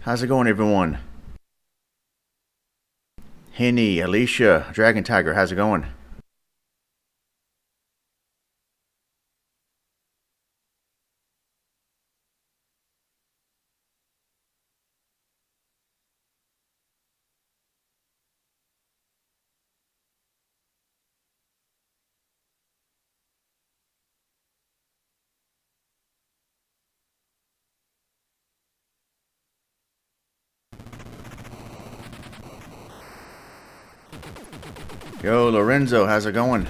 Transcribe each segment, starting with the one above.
How's it going, everyone? Henny, Alicia, Dragon Tiger, how's it going? Yo, Lorenzo, how's it going?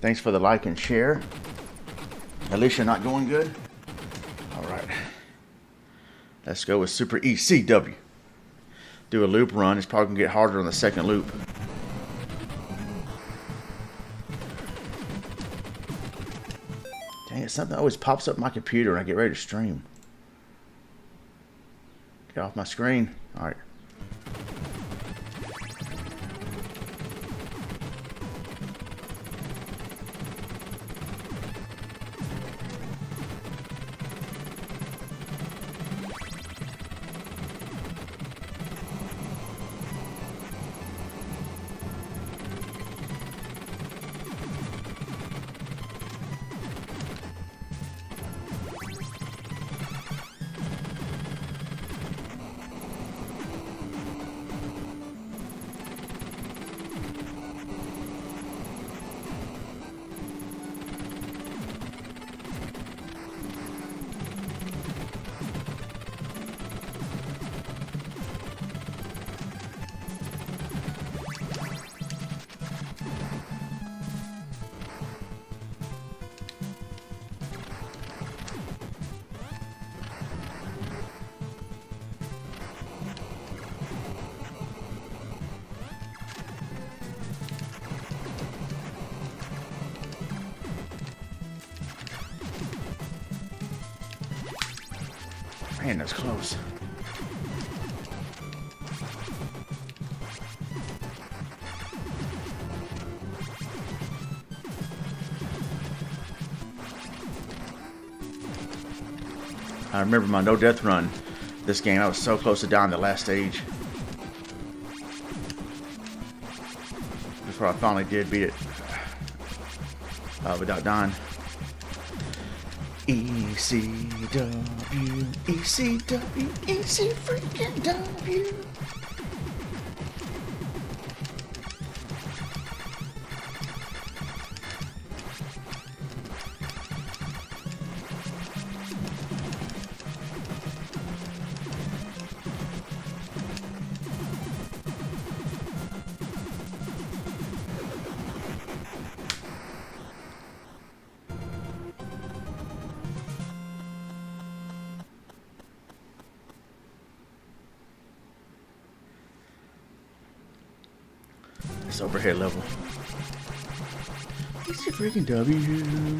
Thanks for the like and share. Alicia, not going good? All right. Let's go with Super eCw. Do a loop run. It's probably going to get harder on the second loop. Dang it, something always pops up on my computer when I get ready to stream. Get off my screen. All right. Man, that's close. I remember my no death run this game. I was so close to dying the last stage. Before I finally did beat it without dying. eCw, eCw, EC freaking W. This overhead level. It's a freaking W.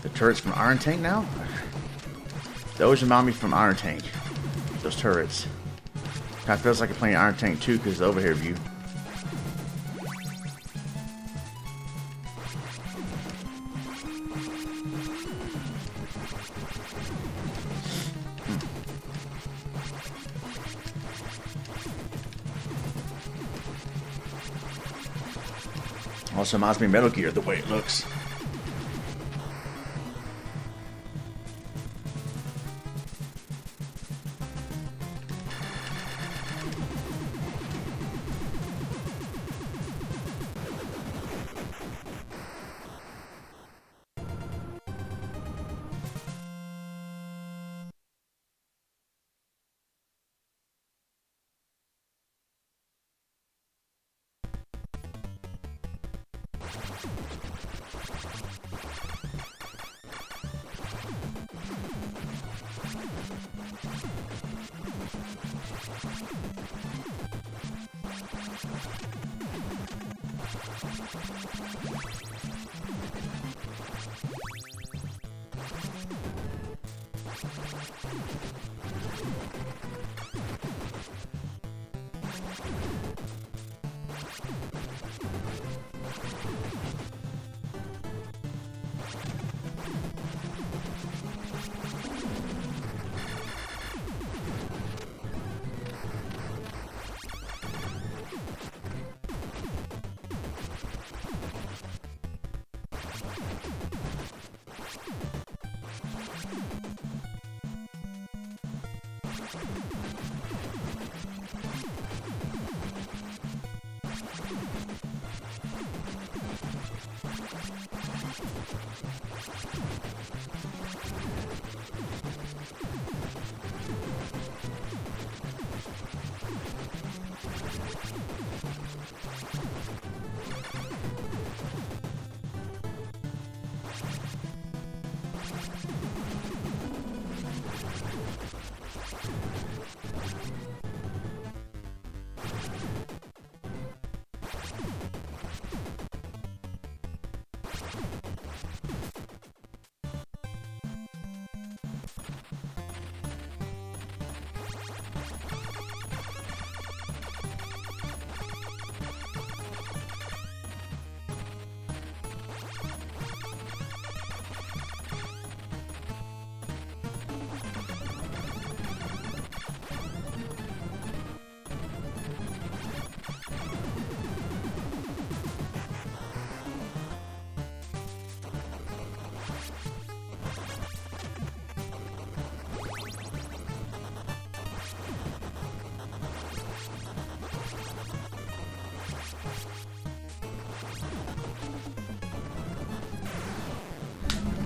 The turrets from Iron Tank now? Those remind me from Iron Tank. Those turrets. Kind of feels like I'm playing Iron Tank 2 because of the overhead view. Also reminds me of Metal Gear, the way it looks.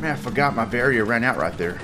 Man, I forgot my barrier ran out right there.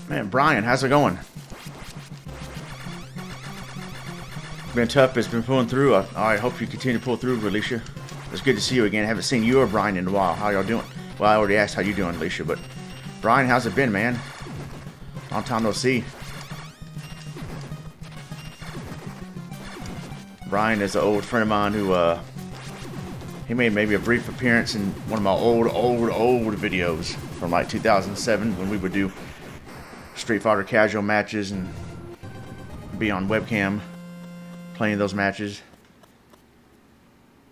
Man, Brian, how's it going? Been tough. It's been pulling through. I hope you continue to pull through, Alicia. It's good to see you again. I haven't seen you or Brian in a while. How y'all doing? Well, I already asked how you doing, Alicia, but Brian, how's it been, man? Long time no see. Brian is an old friend of mine who, he made maybe a brief appearance in one of my old videos from like 2007 when we would do Street Fighter casual matches and be on webcam playing those matches.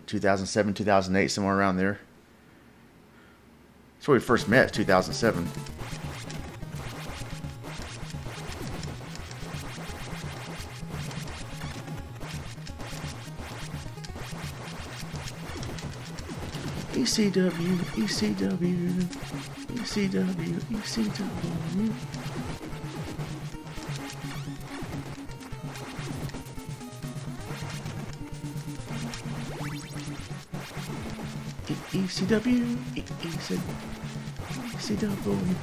2007, 2008, somewhere around there. That's where we first met, 2007. eCw, eCw, eCw, eCw. eCw, eCw.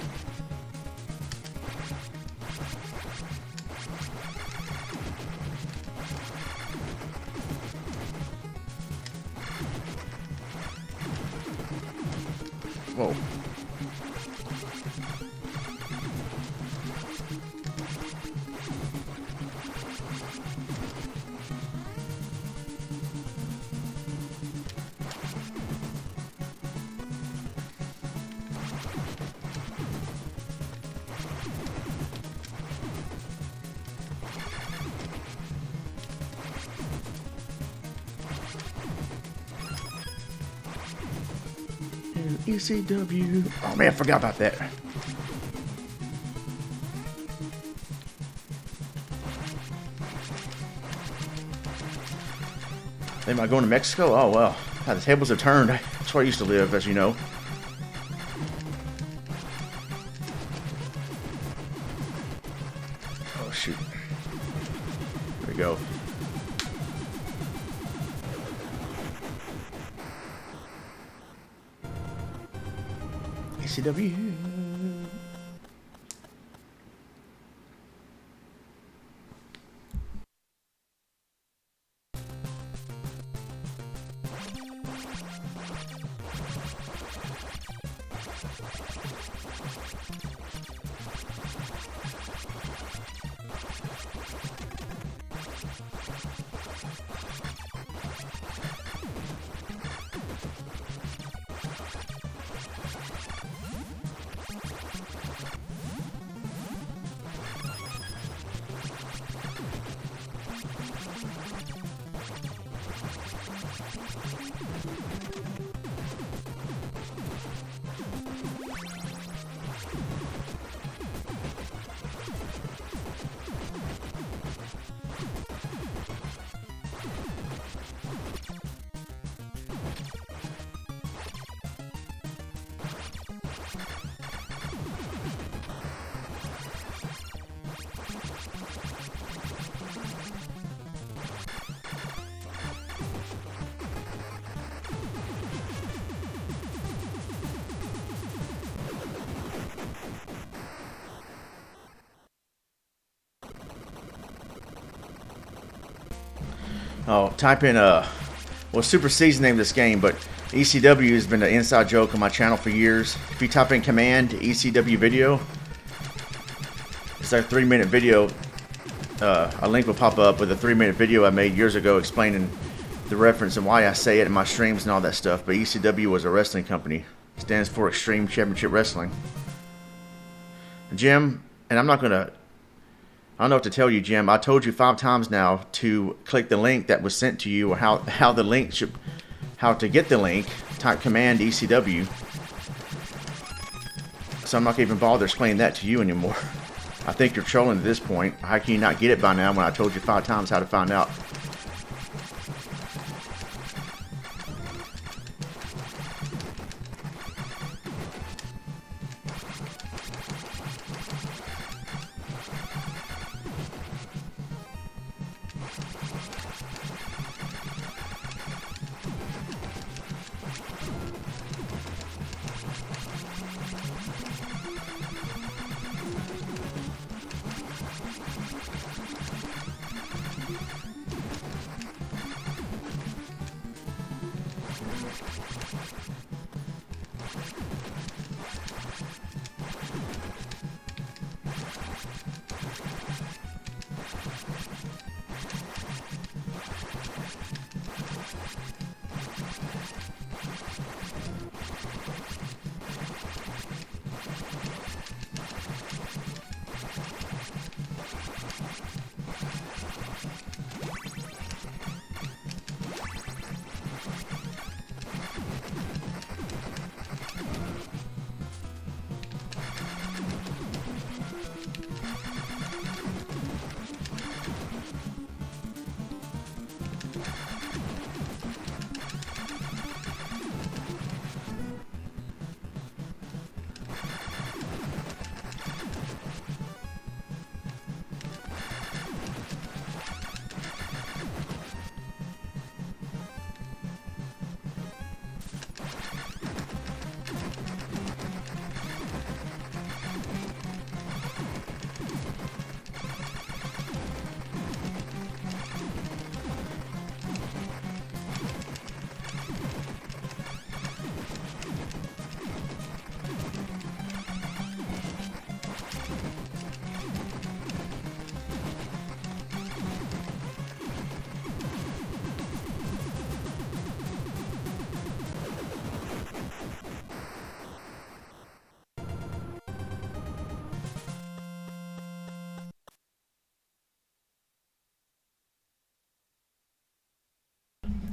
Whoa. eCw. Oh man, I forgot about that. They might go to Mexico? Oh well. The tables have turned. That's where I used to live, as you know. Oh shoot. There we go. eCw. Oh, type in well, Super C's named this game, but eCw has been an inside joke on my channel for years. If you type in command eCw video, it's like a 3-minute video. A link will pop up with a 3-minute video I made years ago explaining the reference and why I say it in my streams and all that stuff. But eCw was a wrestling company. It stands for Extreme Championship Wrestling. Jim, and I'm not gonna. I don't know what to tell you, Jim. I told you 5 times now to click the link that was sent to you, or how the link should, how to get the link. Type command eCw. So I'm not gonna even bother explaining that to you anymore. I think you're trolling at this point. How can you not get it by now when I told you 5 times how to find out?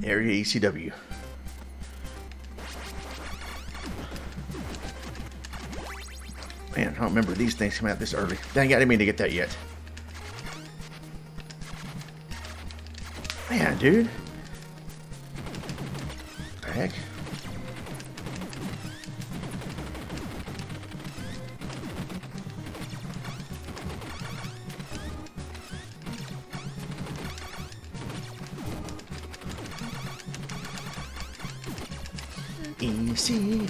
Area ECW. Man, I don't remember these things coming out this early. Dang it, I didn't mean to get that yet. Man, dude. What the heck? eCw.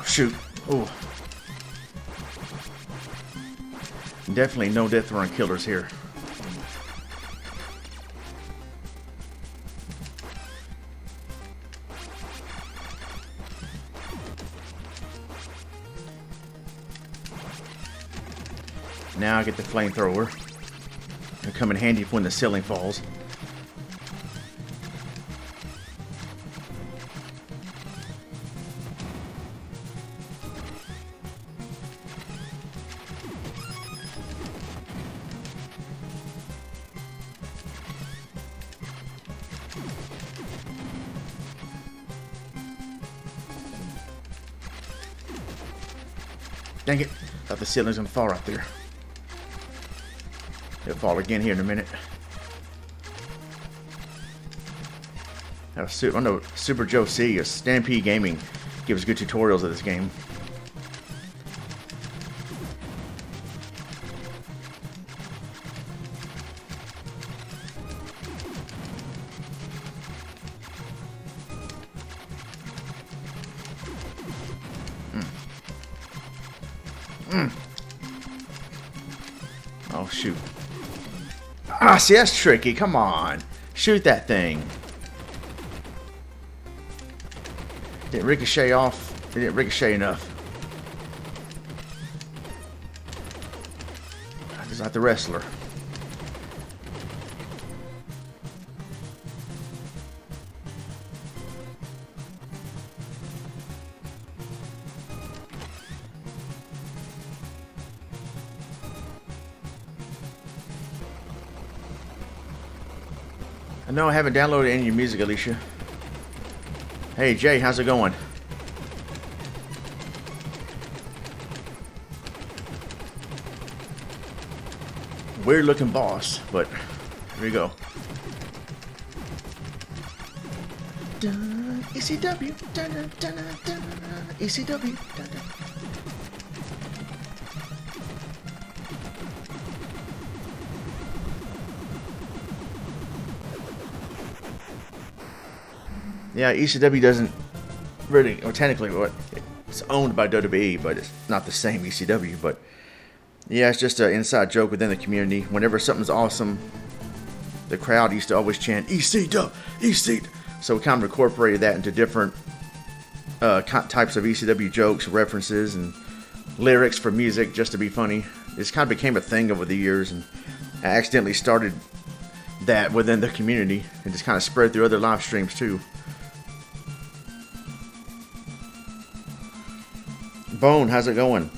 Shoot. Oh. Definitely no death run killers here. Now I get the flamethrower. It'll come in handy when the ceiling falls. Dang it. Thought the ceiling's gonna fall right there. It'll fall again here in a minute. I know Super Joe C of Stampede Gaming gives good tutorials of this game. Oh, shoot. Ah, see, that's tricky. Come on. Shoot that thing. Didn't ricochet off. It didn't ricochet enough. Just like the wrestler. I know I haven't downloaded any of your music, Alicia. Hey, Jay, how's it going? Weird looking boss, but here we go. ECW. ECW. Yeah, ECW doesn't really, or technically, it's owned by WWE, but it's not the same ECW. But yeah, it's just an inside joke within the community. Whenever something's awesome, the crowd used to always chant ECW, ECW. So we kind of incorporated that into different types of ECW jokes, references, and lyrics for music just to be funny. It's kind of became a thing over the years, and I accidentally started that within the community and just kind of spread through other live streams too. Bone, how's it going?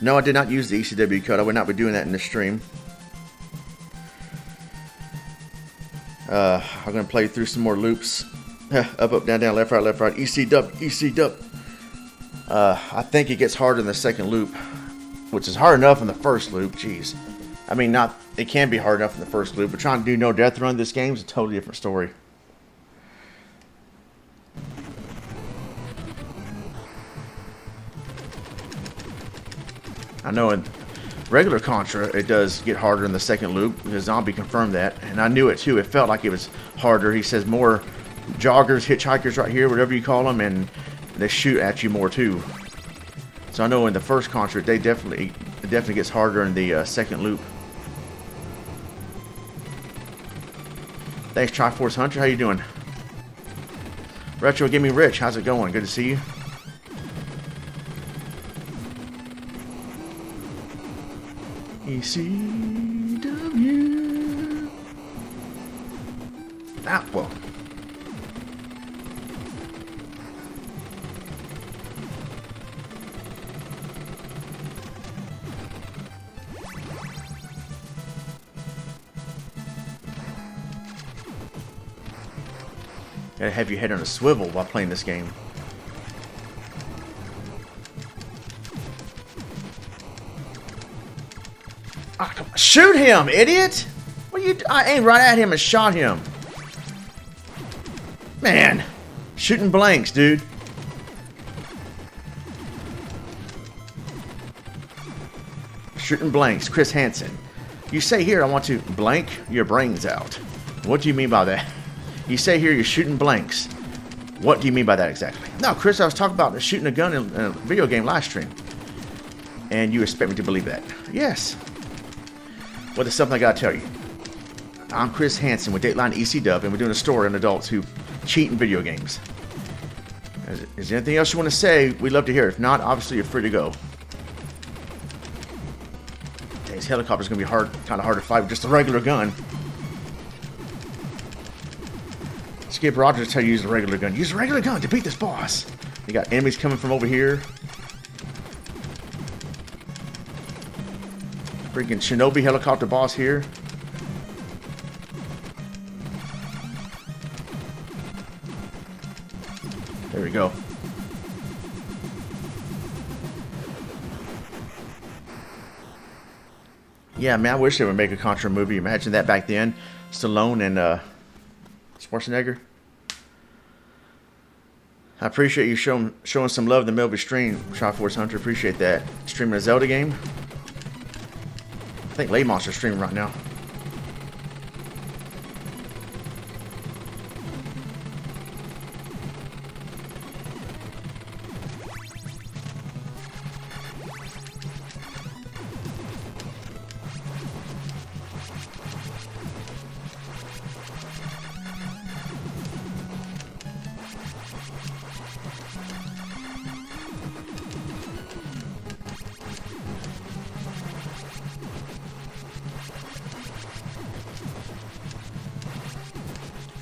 No, I did not use the ECW code. I would not be doing that in the stream. I'm going to play through some more loops. Up, up, down, down, left, right, ECW, ECW. I think it gets harder in the second loop, which is hard enough in the first loop. Jeez. I mean, it can be hard enough in the first loop, but trying to do no death run this game is a totally different story. I know in regular Contra, it does get harder in the second loop. The zombie confirmed that, and I knew it too. It felt like it was harder. He says more joggers, hitchhikers right here, whatever you call them, and they shoot at you more too. So I know in the first Contra, it definitely gets harder in the second loop. Thanks, Triforce Hunter. How you doing? Retro Give Me Rich. How's it going? Good to see you. eCw. Ah, well. Gotta have your head on a swivel while playing this game. Ah, come on. Shoot him, idiot! What you? I aimed right at him and shot him. Man, shooting blanks, dude. Shooting blanks, Chris Hansen. You say here, I want to blank your brains out. What do you mean by that? You say here you're shooting blanks. What do you mean by that exactly? No, Chris, I was talking about shooting a gun in a video game live stream. And you expect me to believe that? Yes. Well, there's something I gotta tell you. I'm Chris Hansen with Dateline eCw, and we're doing a story on adults who cheat in video games. Is there anything else you want to say? We'd love to hear it. If not, obviously you're free to go. This helicopter's gonna be kind of hard to fight with just a regular gun. Skip Rogers tell you to use a regular gun. Use a regular gun to beat this boss. You got enemies coming from over here. Freaking Shinobi helicopter boss here. There we go. Yeah, man, I wish they would make a Contra movie. Imagine that back then. Stallone and Schwarzenegger. I appreciate you showing some love in the middle of your stream, Triforce Hunter. Appreciate that. Streaming a Zelda game. I think Lay Monster's streaming right now.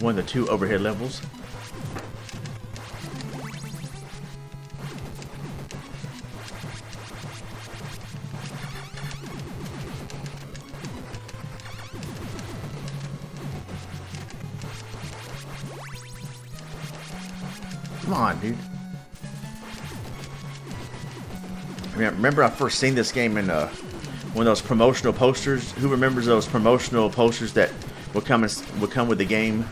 One of the two overhead levels. Come on, dude. I mean, I remember I first seen this game in one of those promotional posters. Who remembers those promotional posters that would come with the game?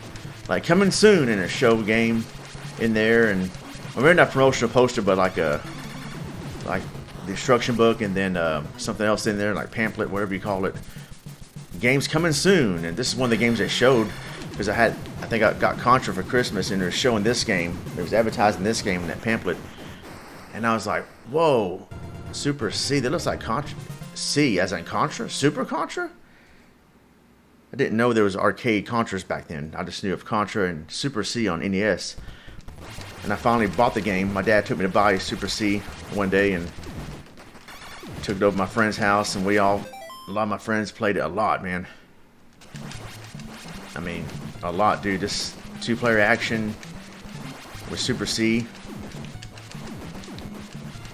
Like coming soon in a show game in there, and I remember not promotional poster, but like the instruction book, and then something else in there, like pamphlet, whatever you call it. Games coming soon, and this is one of the games they showed because I think I got Contra for Christmas, and they're showing this game. It was advertising this game in that pamphlet, and I was like, whoa, Super C. That looks like Contra. C as in Contra, Super Contra. I didn't know there was arcade Contras back then. I just knew of Contra and Super C on NES. And I finally bought the game. My dad took me to buy Super C one day and took it over to my friend's house, and a lot of my friends played it a lot, man. I mean, a lot, dude. Just two-player action with Super C.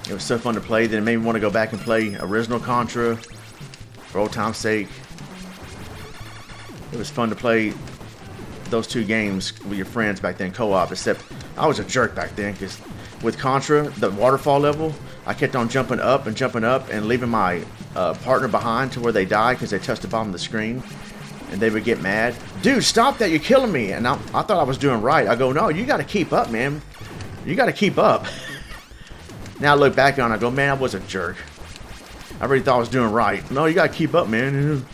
It was so fun to play that it made me want to go back and play original Contra for old time's sake. It was fun to play those two games with your friends back then, co-op, except I was a jerk back then because with Contra, the waterfall level, I kept on jumping up and leaving my partner behind to where they died because they touched the bottom of the screen, and they would get mad. Dude, stop that, you're killing me. And I thought I was doing right. I go, no, you got to keep up, man. You got to keep up. Now I look back on it, I go, man, I was a jerk. I really thought I was doing right. No, you got to keep up, man.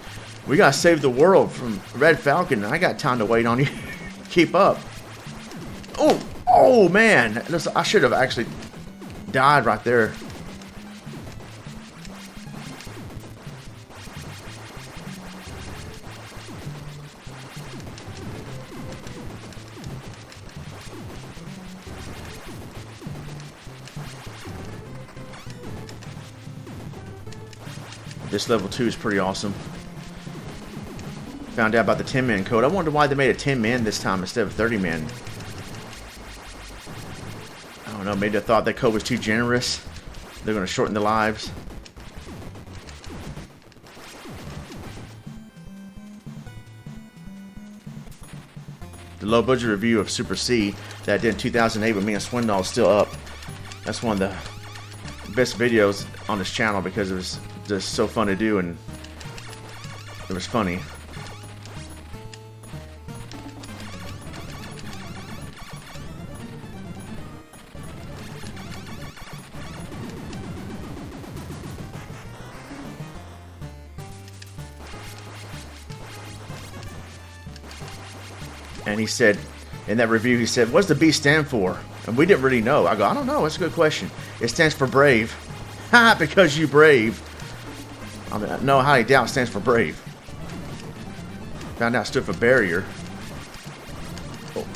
We gotta save the world from Red Falcon. I got time to wait on you. Keep up. Oh man. I should have actually died right there. This level 2 is pretty awesome. Found out about the 10-man code. I wonder why they made a 10-man this time instead of 30-man. I don't know, maybe they thought that code was too generous. They're going to shorten the lives. The low budget review of Super C that I did in 2008 with me and Swindoll is still up. That's one of the best videos on this channel because it was just so fun to do and it was funny. And he said, in that review, he said, "What's the B stand for?" And we didn't really know. I go, "I don't know. That's a good question." It stands for brave. Ha! Because you brave. I mean, no, how I doubt it stands for brave. Found out it stood for barrier. Oh,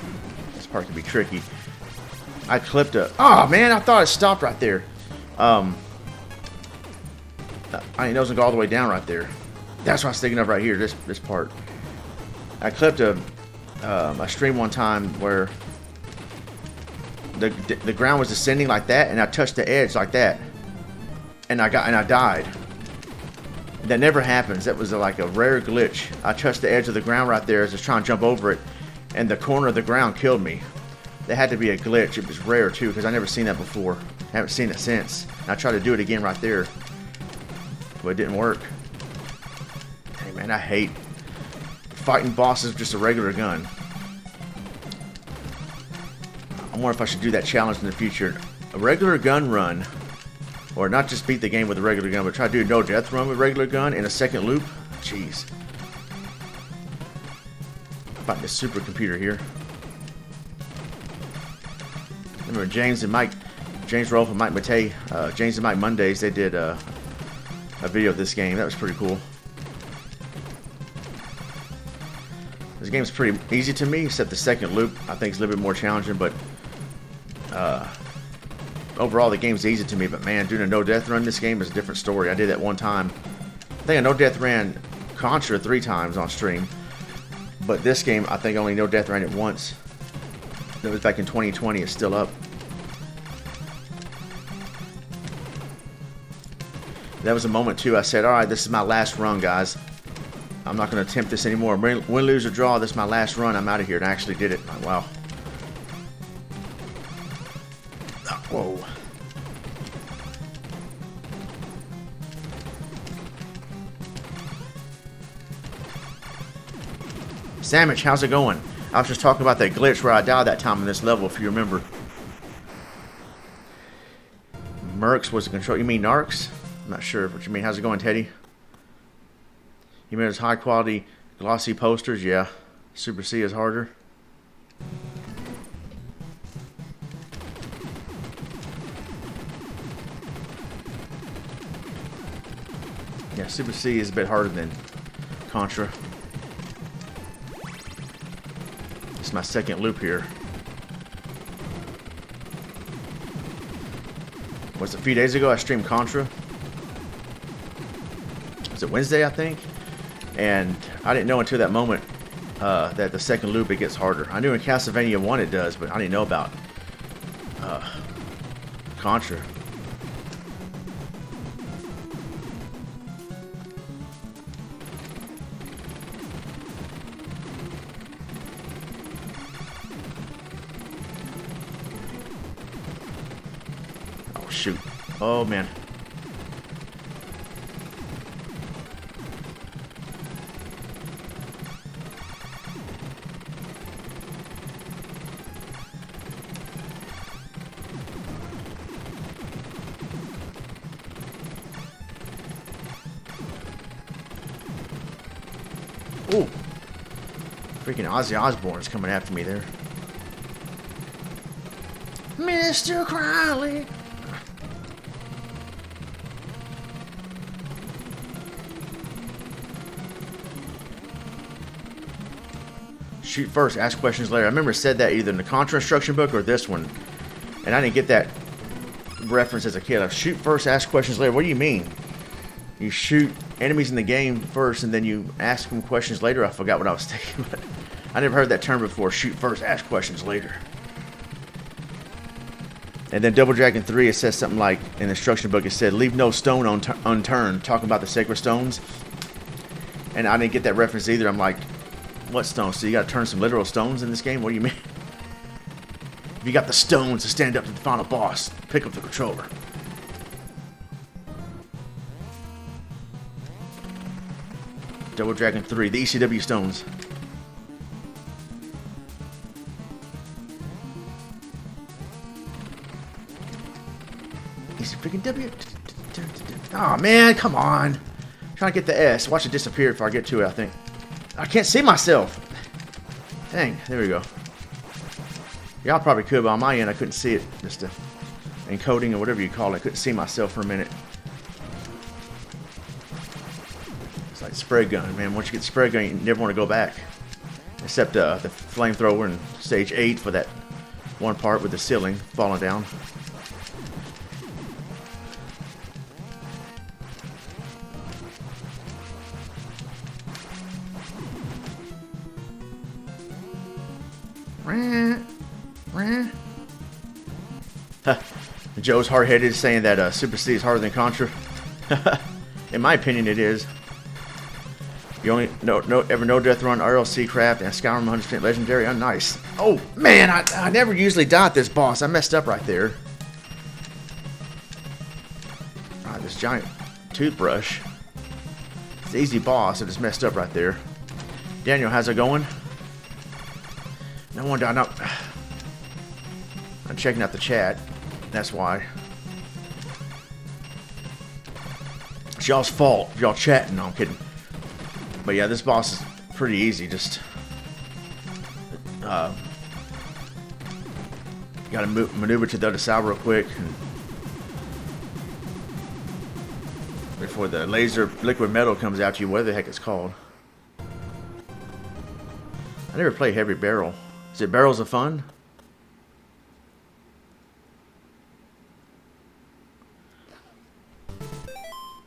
this part can be tricky. I clipped a. Oh man, I thought it stopped right there. I didn't know it was gonna go all the way down right there. That's what I was thinking of right here. This part. I clipped a stream one time where the ground was descending like that, and I touched the edge like that, and I died. That never happens. That was like a rare glitch. I touched the edge of the ground right there as I was trying to jump over it, and the corner of the ground killed me. That had to be a glitch. It was rare too because I never seen that before. I haven't seen it since. And I tried to do it again right there, but it didn't work. Hey man, I hate fighting bosses with just a regular gun. I wonder if I should do that challenge in the future. A regular gun run. Or not just beat the game with a regular gun, but try to do a no death run with a regular gun in a second loop. Jeez. About this supercomputer here. Remember James Rolfe and Mike Matei, James and Mike Mondays, they did a video of this game. That was pretty cool. This game's pretty easy to me, except the second loop I think is a little bit more challenging, but overall the game's easy to me. But man, doing a no-death run in this game is a different story. I did that one time. I think I no-death ran Contra 3 times on stream, but this game I think only no-death ran it once. It was back in 2020. It's still up. That was a moment too. I said, alright, this is my last run, guys. I'm not going to attempt this anymore. Win, lose, or draw. This is my last run. I'm out of here. And I actually did it. Oh, wow. Oh, whoa. Sandwich, how's it going? I was just talking about that glitch where I died that time in this level, if you remember. Mercs was the control. You mean Narcs? I'm not sure what you mean. How's it going, Teddy? You mean it's high quality glossy posters? Yeah. Super C is harder. Yeah, Super C is a bit harder than Contra. This is my second loop here. Was it a few days ago I streamed Contra? Was it Wednesday, I think? And I didn't know until that moment that the second loop it gets harder. I knew in Castlevania 1 it does, but I didn't know about Contra. Oh shoot. Oh man. Ooh. Freaking Ozzy Osbourne's coming after me there. Mr. Crowley. Shoot first, ask questions later. I remember it said that either in the Contra instruction book or this one. And I didn't get that reference as a kid. Shoot first, ask questions later. What do you mean? You shoot enemies in the game first, and then you ask them questions later. I forgot what I was thinking, but I never heard that term before. Shoot first, ask questions later. And then Double Dragon 3, it says something like, in the instruction book, it said, leave no stone unturned, talking about the sacred stones. And I didn't get that reference either. I'm like, what stones? So you got to turn some literal stones in this game? What do you mean? If you got the stones to stand up to the final boss, pick up the controller. Double Dragon 3, the ECW stones. Easy freaking W. Oh man, come on. I'm trying to get the S. Watch it disappear if I get to it, I think. I can't see myself. Dang, there we go. Y'all probably could, but on my end I couldn't see it. Just encoding or whatever you call it. I couldn't see myself for a minute. It's like spray gun, man. Once you get the spray gun, you never want to go back. Except the flamethrower in stage 8 for that one part with the ceiling falling down. Joe's hard-headed, saying that Super C is harder than Contra. In my opinion, it is. You only ever no death run, RLC craft, and Skyrim 100% legendary. Oh, nice. Oh man, I never usually dot this boss. I messed up right there. Alright, this giant toothbrush. It's an easy boss. I just messed up right there. Daniel, how's it going? No one died. No. I'm checking out the chat. That's why. It's y'all's fault. Y'all chatting. No, I'm kidding. But yeah, this boss is pretty easy. Just gotta maneuver to the other side real quick before the laser liquid metal comes out to you. Whatever the heck it's called. I never played Heavy Barrel. Is it Barrels of Fun?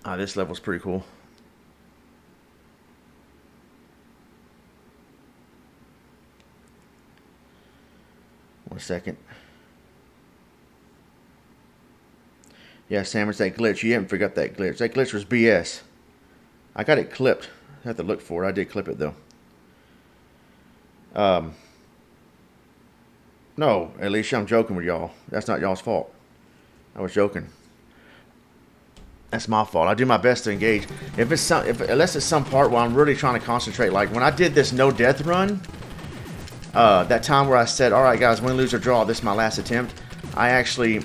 Ah, this level's pretty cool. One second. Yeah, Sam, it's that glitch. You haven't forgot that glitch. That glitch was BS. I got it clipped. I have to look for it. I did clip it, though. No, Alicia, I'm joking with y'all. That's not y'all's fault. I was joking. That's my fault. I do my best to engage. Unless it's some part where I'm really trying to concentrate. Like when I did this no death run, that time where I said, all right, guys, win, lose, or draw, this is my last attempt. I actually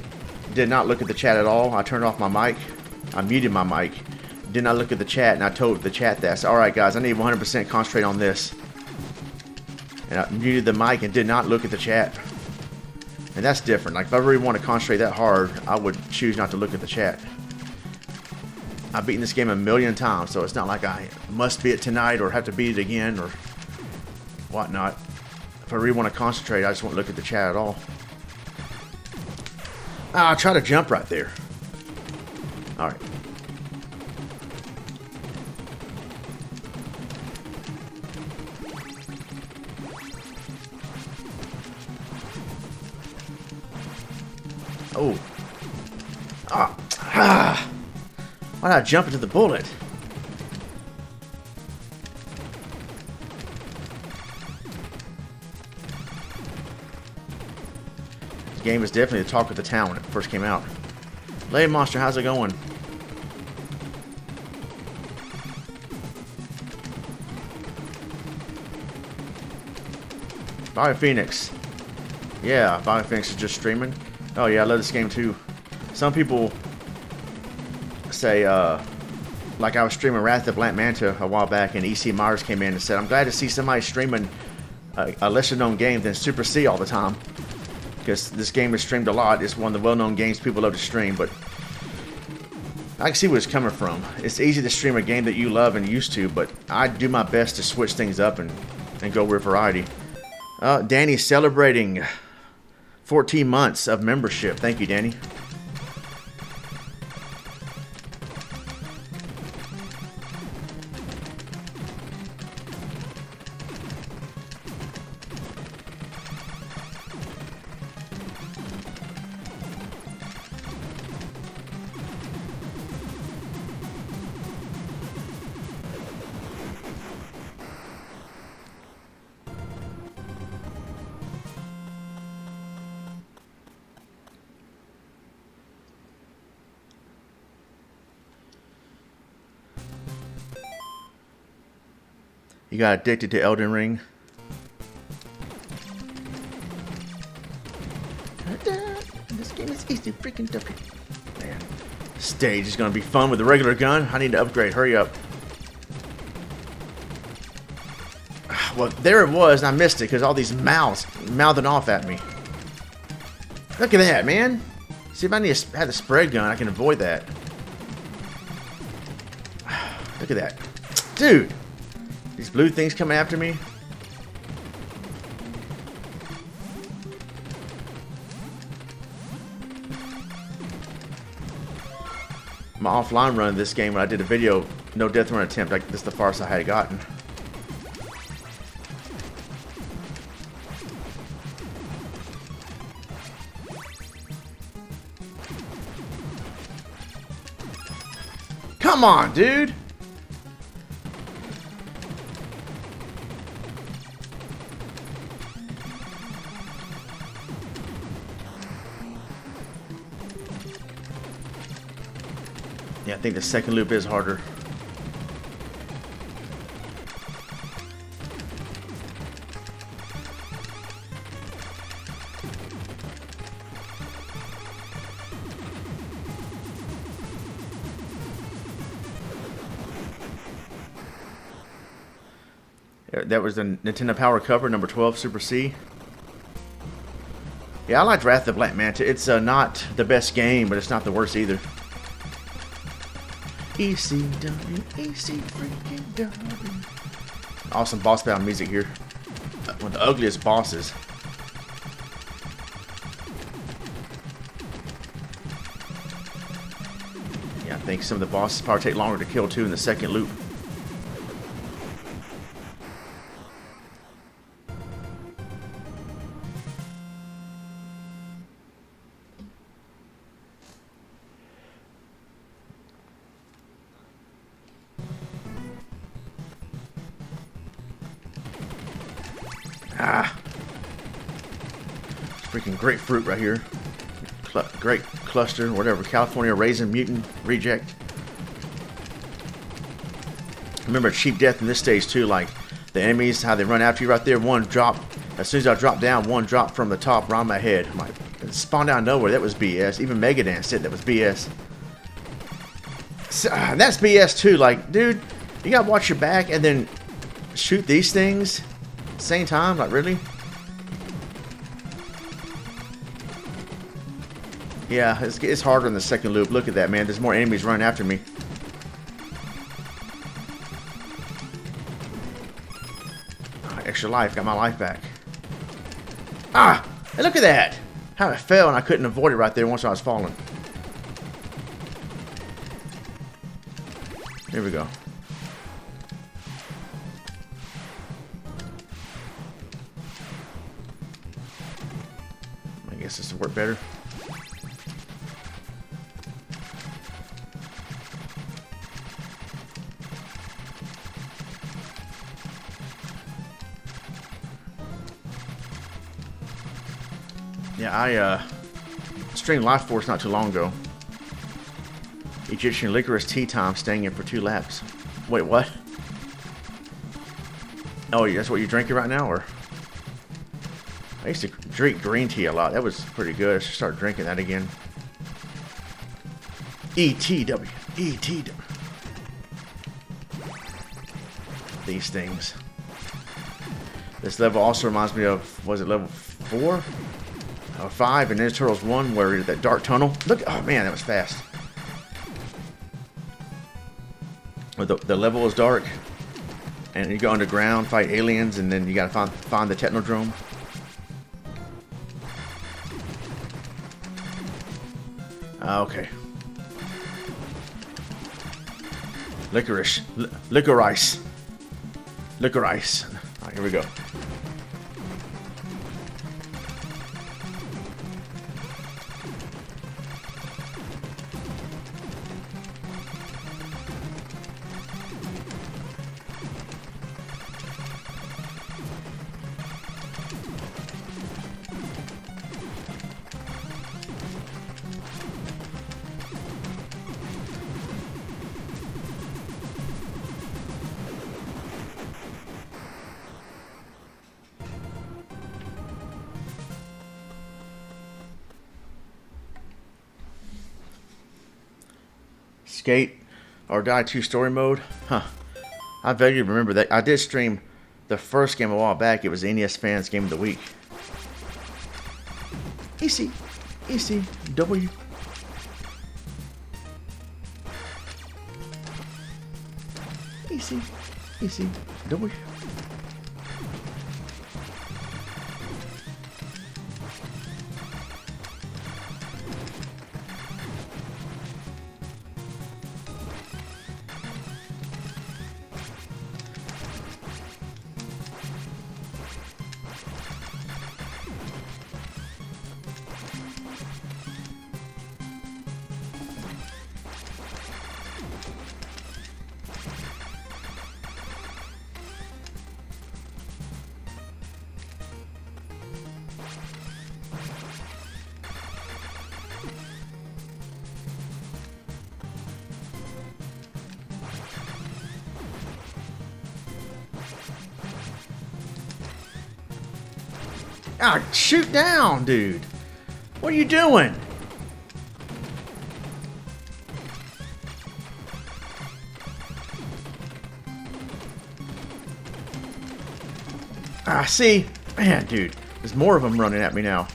did not look at the chat at all. I turned off my mic. I muted my mic. Did not look at the chat, and I told the chat that. I said, all right, guys, I need 100% concentrate on this. And I muted the mic and did not look at the chat. And that's different. Like if I really want to concentrate that hard, I would choose not to look at the chat. I've beaten this game a million times, so it's not like I must beat it tonight or have to beat it again or whatnot. If I really want to concentrate, I just won't look at the chat at all. Ah, I try to jump right there. Alright. Oh. Why did I jump into the bullet? This game was definitely the talk of the town when it first came out. Lay Monster, how's it going? BioPhoenix. Yeah, BioPhoenix is just streaming. Oh yeah, I love this game too. Some people say, like I was streaming Wrath of Black Manta a while back, and EC Myers came in and said, I'm glad to see somebody streaming a lesser known game than Super C all the time. Because this game is streamed a lot. It's one of the well-known games people love to stream, but I can see where it's coming from. It's easy to stream a game that you love and used to, but I do my best to switch things up and go with variety. Danny's celebrating 14 months of membership. Thank you, Danny. You got addicted to Elden Ring. This game is easy freaking dumpy. Man, stage is gonna be fun with the regular gun. I need to upgrade. Hurry up. Well, there it was, and I missed it because all these mouths mouthing off at me. Look at that, man. See, if I had a spread gun, I can avoid that. Look at that. Dude! These blue things coming after me. My offline run of this game, when I did a video, no death run attempt, like this is the farthest I had gotten. Come on, dude! Yeah, I think the second loop is harder. That was the Nintendo Power cover, number 12, Super C. Yeah, I liked Wrath of the Black Manta. It's not the best game, but it's not the worst either. eCw, EC freaking W. Awesome boss battle music here. One of the ugliest bosses. Yeah, I think some of the bosses probably take longer to kill too in the second loop. Ah, freaking grapefruit right here. Great cluster, whatever. California raisin mutant reject. Remember cheap death in this stage too. Like the enemies, how they run after you right there. One drop. As soon as I drop down, one drop from the top around my head. I'm like, it spawned out of nowhere. That was BS. Even Megadance said that was BS. So, that's BS too. Like, dude, you gotta watch your back and then shoot these things. Same time, like really? Yeah, it's harder in the second loop. Look at that, man. There's more enemies running after me. Extra life, got my life back. Ah! Hey, look at that! How I fell and I couldn't avoid it right there once I was falling. Here we go. I guess this will work better. Yeah, I streamed Life Force not too long ago. Egyptian licorice tea time, staying in for 2 laps. Wait, what? Oh, that's what you're drinking right now, or? I used to drink green tea a lot. That was pretty good. I should start drinking that again. eCw. eCw. These things. This level also reminds me of, was it level 4? Or 5 in Ninja Turtles 1 where that dark tunnel. Look, oh man, that was fast. Where the level is dark. And you go underground, fight aliens, and then you gotta find the Technodrome. Okay. Licorice. Licorice. Licorice. Alright, here we go. Skate or Die 2 story mode. Huh. I vaguely remember that. I did stream the first game a while back. It was the NES Fans Game of the Week. eCw. eCw. Ah, shoot down, dude. What are you doing? Ah, see? Man, dude. There's more of them running at me now.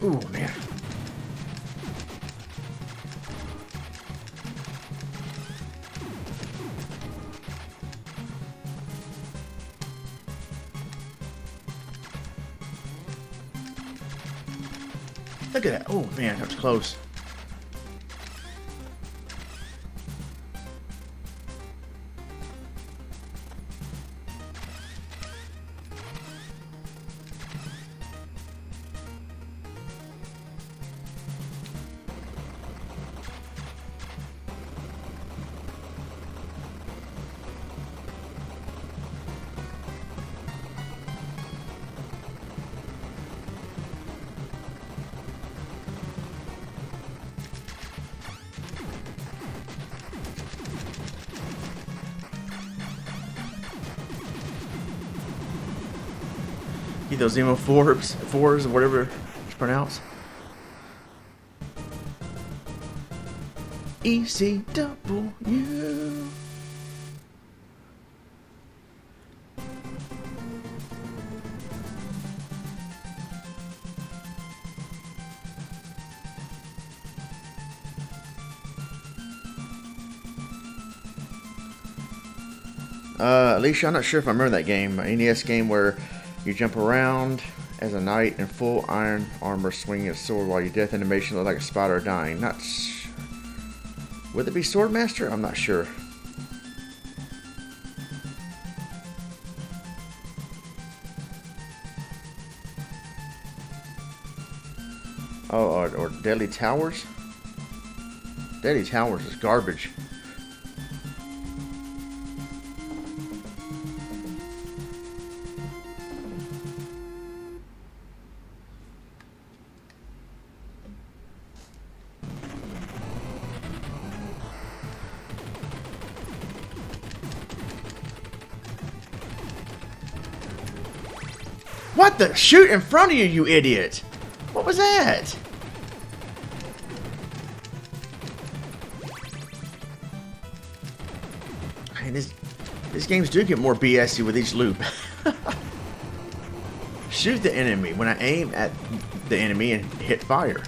Ooh, man. Look at that. Oh, man, that was close. Get those emo fours, or whatever it's pronounced. eCw. Alicia, I'm not sure if I remember that game. An NES game where you jump around as a knight in full iron armor swinging a sword while your death animation looks like a spider dying. Not sure. Would it be Swordmaster? I'm not sure. Oh, or Deadly Towers? Deadly Towers is garbage. What the? Shoot in front of you, you idiot! What was that? Man, these games do get more BSy with each loop. Shoot the enemy when I aim at the enemy and hit fire.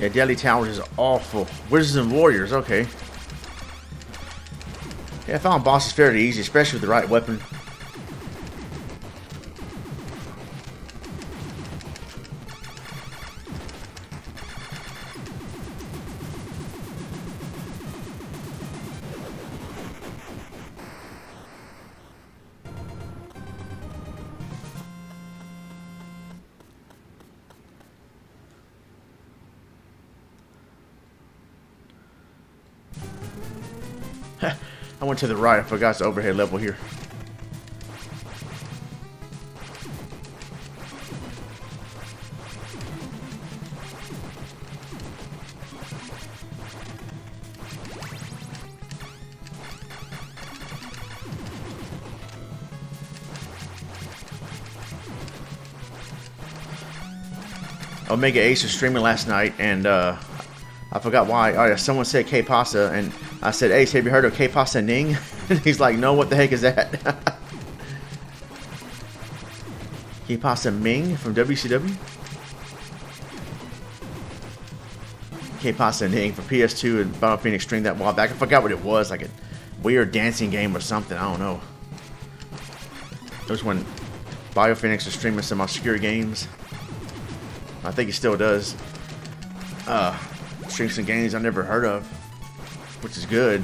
Yeah, Deadly Towers is awful. Wizards and Warriors, okay. Yeah, I found bosses fairly easy, especially with the right weapon. I went to the right. I forgot the overhead level here. Omega Ace was streaming last night, and I forgot why. Oh, yeah, someone said K-Pasta, and I said, Ace, have you heard of K-Pasta Ning? And he's like, no, what the heck is that? K-Pasta Ming from WCW? K-Pasta Ning for PS2 and Final Phoenix streamed that a while back. I forgot what it was, like a weird dancing game or something. I don't know. It was when BioPhoenix was streaming some obscure games. I think he still does. Stream some games I've never heard of, which is good.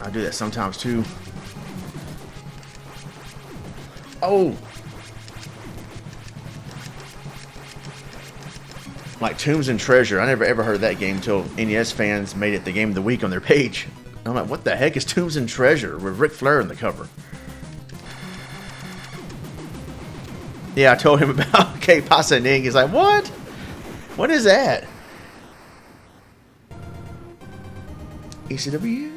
I do that sometimes too. Oh! Like Tombs and Treasure. I never ever heard of that game until NES fans made it the game of the week on their page. I'm like, what the heck is Tombs and Treasure with Ric Flair in the cover? Yeah, I told him about K-Pasta Ning. He's like, what? What is that? eCw?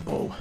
Oh.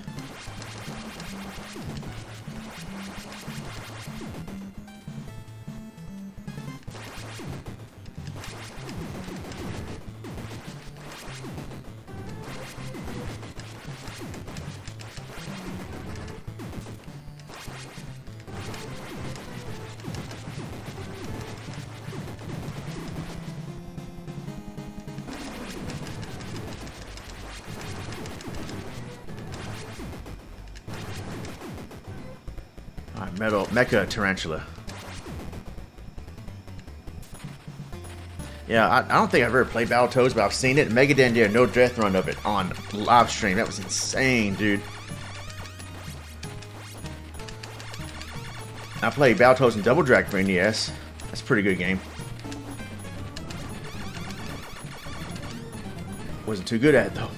Mecha Tarantula. Yeah, I don't think I've ever played Battletoads, but I've seen it. Megadeth did a no death run of it on live stream. That was insane, dude. I played Battletoads and Double Drag for NES. That's a pretty good game. Wasn't too good at it though.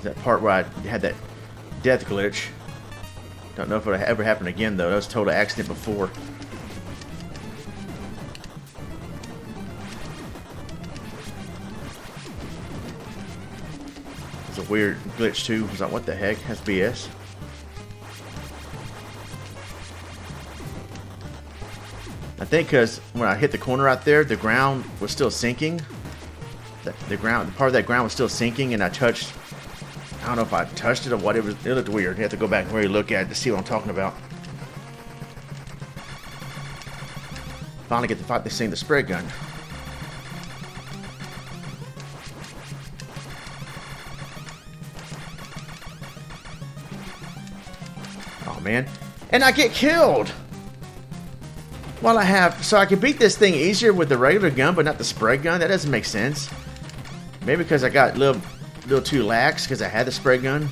That part where I had that death glitch. Don't know if it'll ever happen again though. That was a total accident before. It's a weird glitch too. I was like, what the heck? That's BS. I think because when I hit the corner right there, the ground was still sinking. The part of that ground was still sinking, and I touched. I don't know if I touched it or what. It looked weird. You have to go back and really look at it to see what I'm talking about. Finally get to fight this thing, the spray gun. Oh man. And I get killed! While so I can beat this thing easier with the regular gun, but not the spray gun? That doesn't make sense. Maybe because I got a little too lax because I had the spray gun.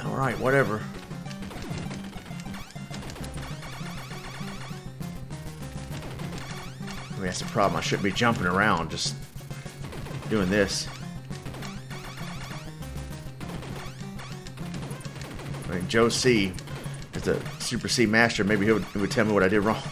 Alright, whatever. I mean, that's the problem. I shouldn't be jumping around, just doing this. I mean, Joe C is the Super C master. Maybe he would tell me what I did wrong.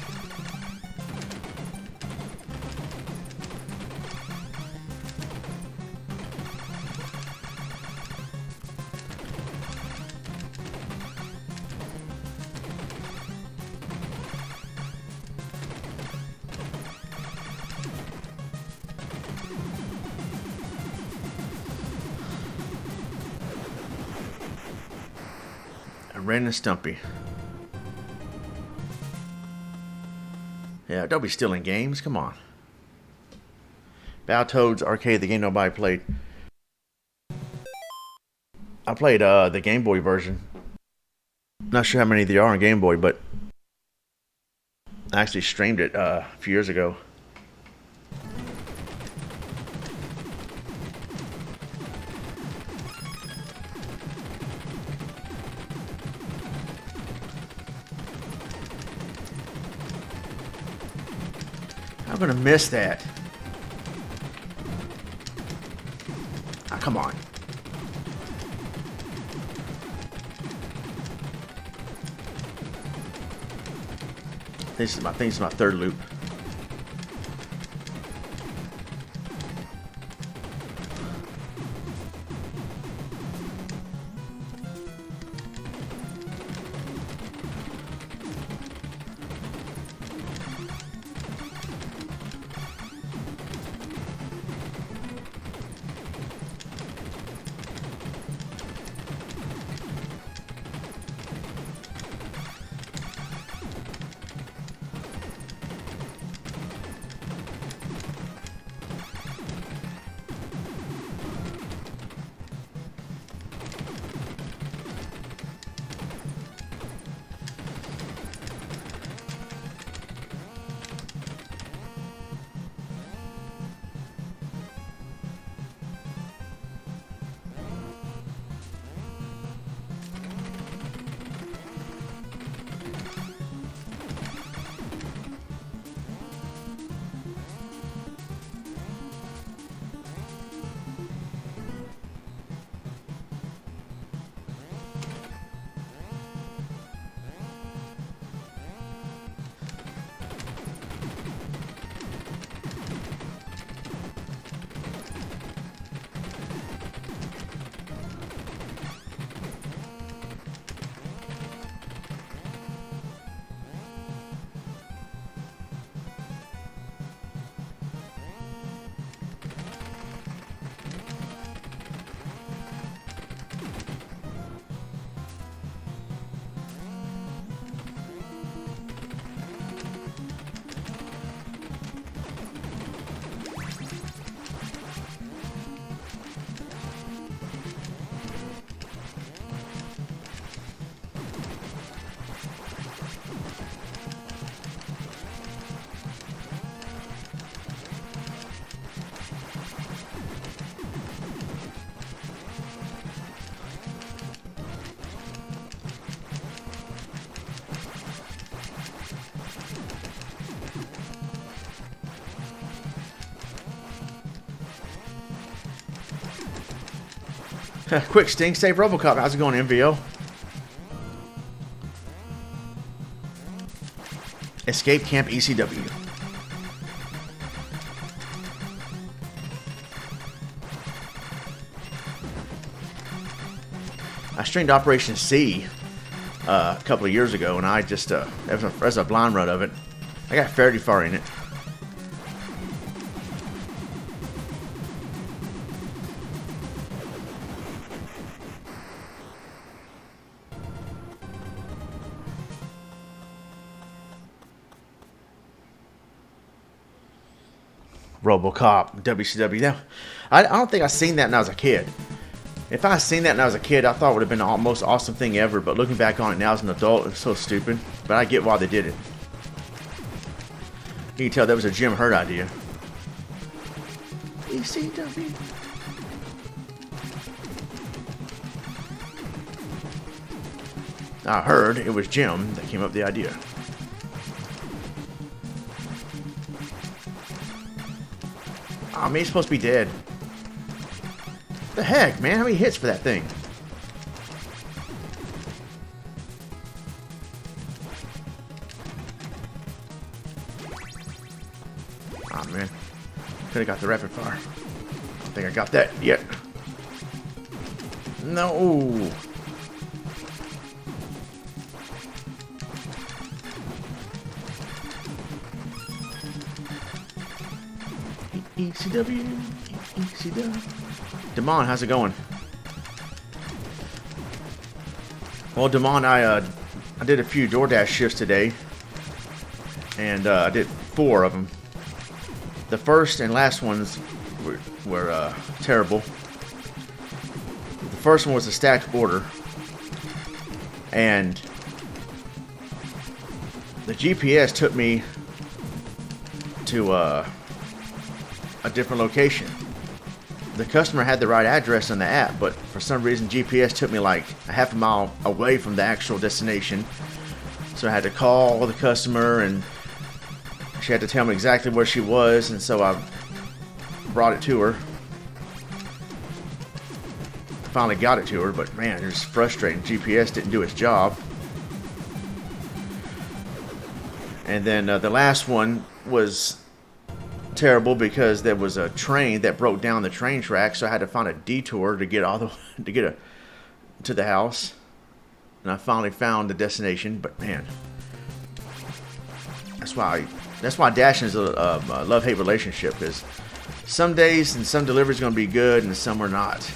Ren and Stumpy. Yeah, don't be stealing games. Come on. Battletoads Arcade, the game nobody played. I played the Game Boy version. Not sure how many there are on Game Boy, but I actually streamed it a few years ago. I'm gonna miss that. Ah, come on. This is my third loop. Quick Sting, save Robocop. How's it going, MVO? Escape Camp ECW. I streamed Operation C a couple of years ago, and I just, as a blind run of it, I got fairly far in it. RoboCop, WCW. I don't think I seen that when I was a kid. If I seen that when I was a kid, I thought it would have been the most awesome thing ever. But looking back on it now as an adult, it's so stupid. But I get why they did it. You can tell that was a Jim Hurt idea. eCw. I heard it was Jim that came up with the idea. Oh, man, he's supposed to be dead. The heck, man? How many hits for that thing? Oh, man. Could have got the rapid fire. I don't think I got that yet. No. eCw. Damon, how's it going? Well, Damon, I did a few DoorDash shifts today, and I did 4 of them. The first and last ones were terrible. The first one was a stacked order, and the GPS took me to a different location. The customer had the right address on the app, but for some reason GPS took me like a half a mile away from the actual destination. So I had to call the customer, and she had to tell me exactly where she was, and so I brought it to her. Finally got it to her, but man, it was frustrating. GPS didn't do its job. And then the last one was terrible because there was a train that broke down the train track, so I had to find a detour to get to the house. And I finally found the destination, but man, that's why dashing is a love-hate relationship, because some days and some deliveries are going to be good and some are not.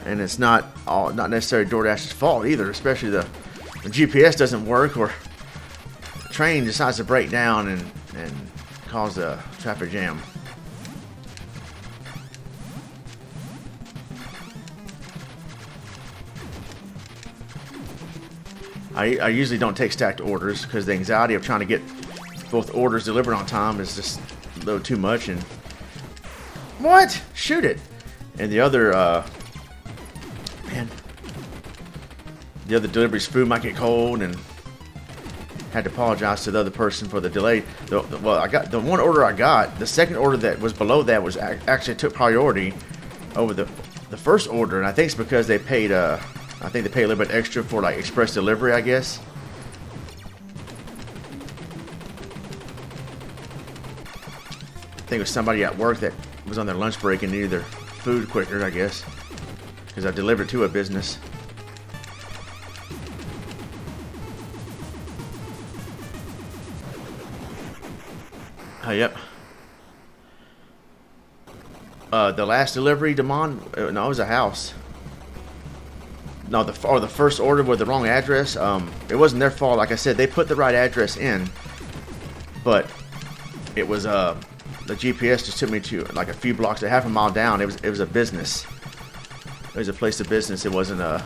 And it's not necessarily DoorDash's fault either, especially the GPS doesn't work or the train decides to break down and cause a traffic jam. I usually don't take stacked orders because the anxiety of trying to get both orders delivered on time is just a little too much. And what? Shoot it! And the other the other delivery's food might get cold, and had to apologize to the other person for the delay. Well, I got the one order I got. The second order that was below that was actually took priority over the first order, and I think it's because they paid I think they pay a little bit extra for like express delivery, I guess. I think it was somebody at work that was on their lunch break and needed their food quicker, I guess, because I delivered to a business. Oh, yep. The last delivery, Damon, no, it was a house. No, the first order with the wrong address. It wasn't their fault. Like I said, they put the right address in, but it was the GPS just took me to like a few blocks, a half a mile down. It was a business. It was a place of business. It wasn't an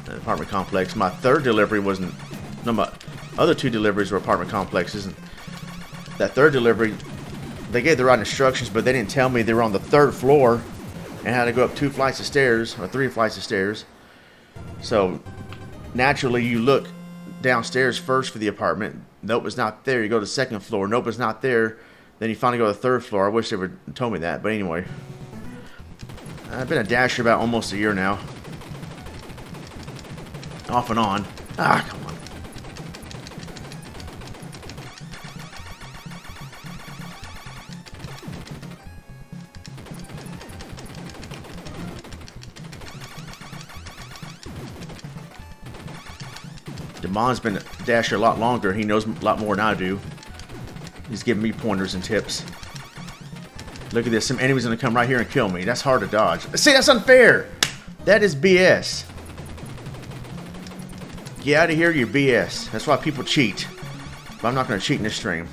apartment complex. My third delivery wasn't. No, my other 2 deliveries were apartment complexes. And that third delivery, they gave the right instructions, but they didn't tell me they were on the 3rd floor and had to go up 2 flights of stairs or 3 flights of stairs. So naturally, you look downstairs first for the apartment. Nope, it's not there. You go to the 2nd floor. Nope, it's not there. Then you finally go to the 3rd floor. I wish they would told me that, but anyway, I've been a dasher about almost a year now, off and on. Ah, come on. Damon's been a dasher a lot longer. He knows a lot more than I do. He's giving me pointers and tips. Look at this. Some enemy's going to come right here and kill me. That's hard to dodge. See, that's unfair. That is BS. Get out of here, you BS. That's why people cheat. But I'm not going to cheat in this stream.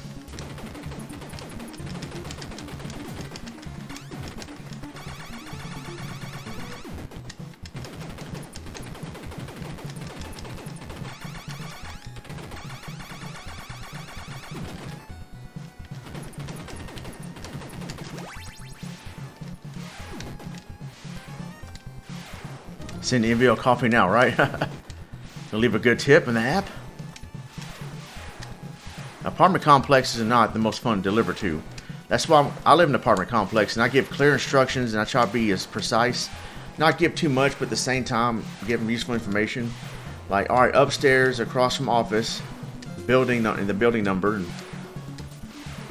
Send NVL coffee now, right? You'll leave a good tip in the app. Apartment complexes are not the most fun to deliver to. That's why I live in an apartment complex and I give clear instructions and I try to be as precise. Not give too much, but at the same time, give them useful information. Like, all right, upstairs, across from office, building in the building number. And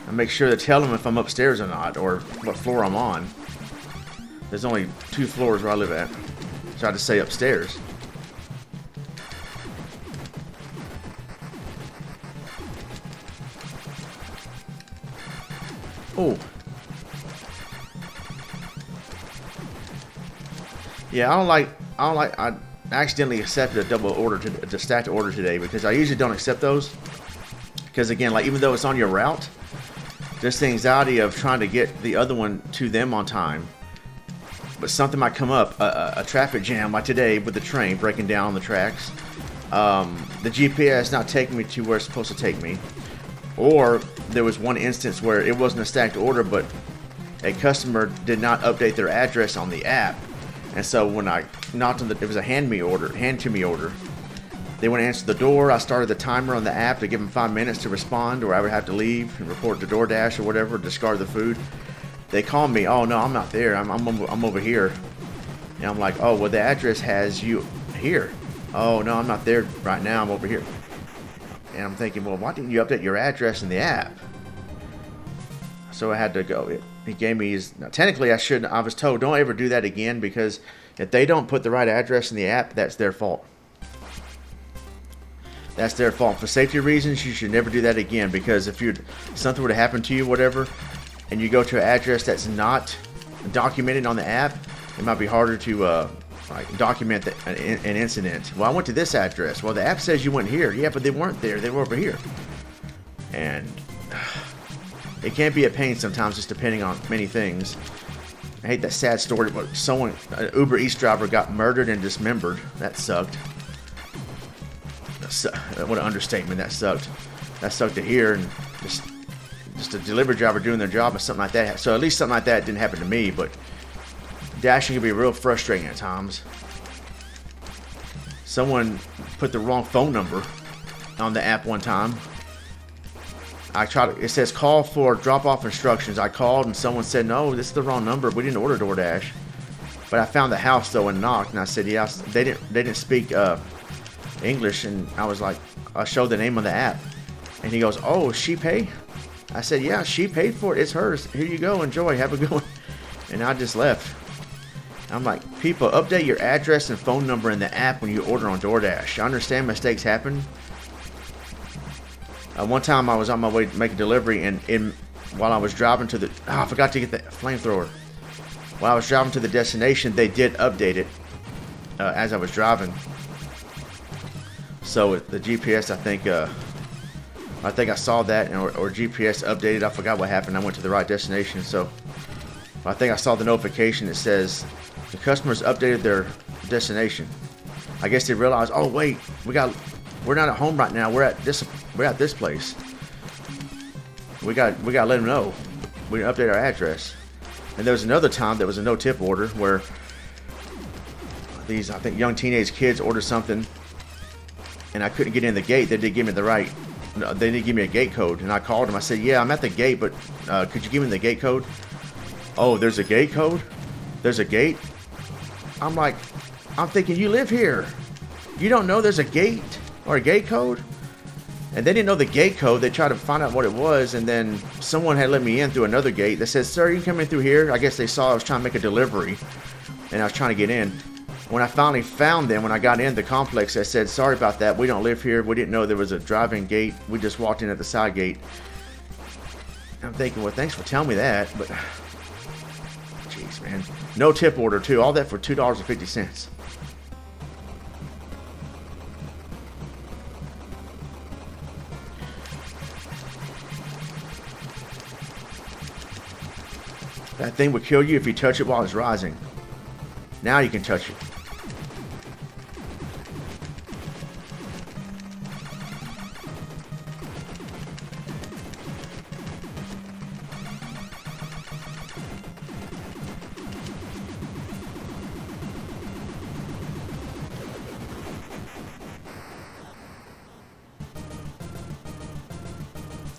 I make sure to tell them if I'm upstairs or not, or what floor I'm on. There's only 2 floors where I live at. So I just say upstairs. Oh. Yeah, I accidentally accepted a double order, a stacked order today, because I usually don't accept those. Because again, like, even though it's on your route, just the anxiety of trying to get the other one to them on time. But something might come up, a traffic jam like today with the train breaking down on the tracks. The GPS not taking me to where it's supposed to take me. Or there was one instance where it wasn't a stacked order, but a customer did not update their address on the app. And so when I knocked on it was a hand to me order. They went to answer the door. I started the timer on the app to give them 5 minutes to respond, or I would have to leave and report to DoorDash or whatever, discard the food. They called me. Oh no, I'm not there. I'm over here. And I'm like, oh well, the address has you here. Oh no, I'm not there right now. I'm over here. And I'm thinking, well, why didn't you update your address in the app? So I had to go. He gave me his. Now, technically, I shouldn't. I was told don't ever do that again, because if they don't put the right address in the app, that's their fault. That's their fault. For safety reasons, you should never do that again, because if something were to happen to you, whatever, and you go to an address that's not documented on the app, it might be harder to document an incident. Well, I went to this address. Well, the app says you went here. Yeah, but they weren't there. They were over here. And it can be a pain sometimes, just depending on many things. I hate that sad story, but an Uber Eats driver got murdered and dismembered. That sucked. What an understatement. That sucked. That sucked to hear. And just a delivery driver doing their job or something like that. So at least something like that didn't happen to me, but dashing can be real frustrating at times. Someone put the wrong phone number on the app one time. It says call for drop-off instructions. I called and someone said, no, this is the wrong number. We didn't order DoorDash. But I found the house though and knocked, and I said, yeah, they didn't speak English, and I was like, I showed the name on the app, and he goes, oh, she pay? I said, yeah, she paid for it. It's hers. Here you go. Enjoy. Have a good one. And I just left. I'm like, people, update your address and phone number in the app when you order on DoorDash. I understand mistakes happen. One time I was on my way to make a delivery, and while I was driving to I forgot to get the flamethrower. While I was driving to the destination, they did update it as I was driving. So the GPS, I think I saw that, or GPS updated. I forgot what happened. I went to the right destination, so I think I saw the notification that says the customers updated their destination. I guess they realized, oh wait, we're not at home right now. We're at this place. We got to let them know. We update our address. And there was another time there was a no tip order where these, I think, young teenage kids ordered something, and I couldn't get in the gate. They did give me they did give me a gate code, and I called them. I said, yeah, I'm at the gate, but could you give me the gate code? Oh, there's a gate code? There's a gate? I'm thinking, you live here. You don't know there's a gate or a gate code? And they didn't know the gate code. They tried to find out what it was, and then someone had let me in through another gate that says, sir, you can come in through here. I guess they saw I was trying to make a delivery, and I was trying to get in. When I finally found them, when I got in the complex, I said, sorry about that. We don't live here. We didn't know there was a driving gate. We just walked in at the side gate. I'm thinking, well, thanks for telling me that, but jeez, man. No tip order, too. All that for $2.50. That thing would kill you if you touch it while it's rising. Now you can touch it.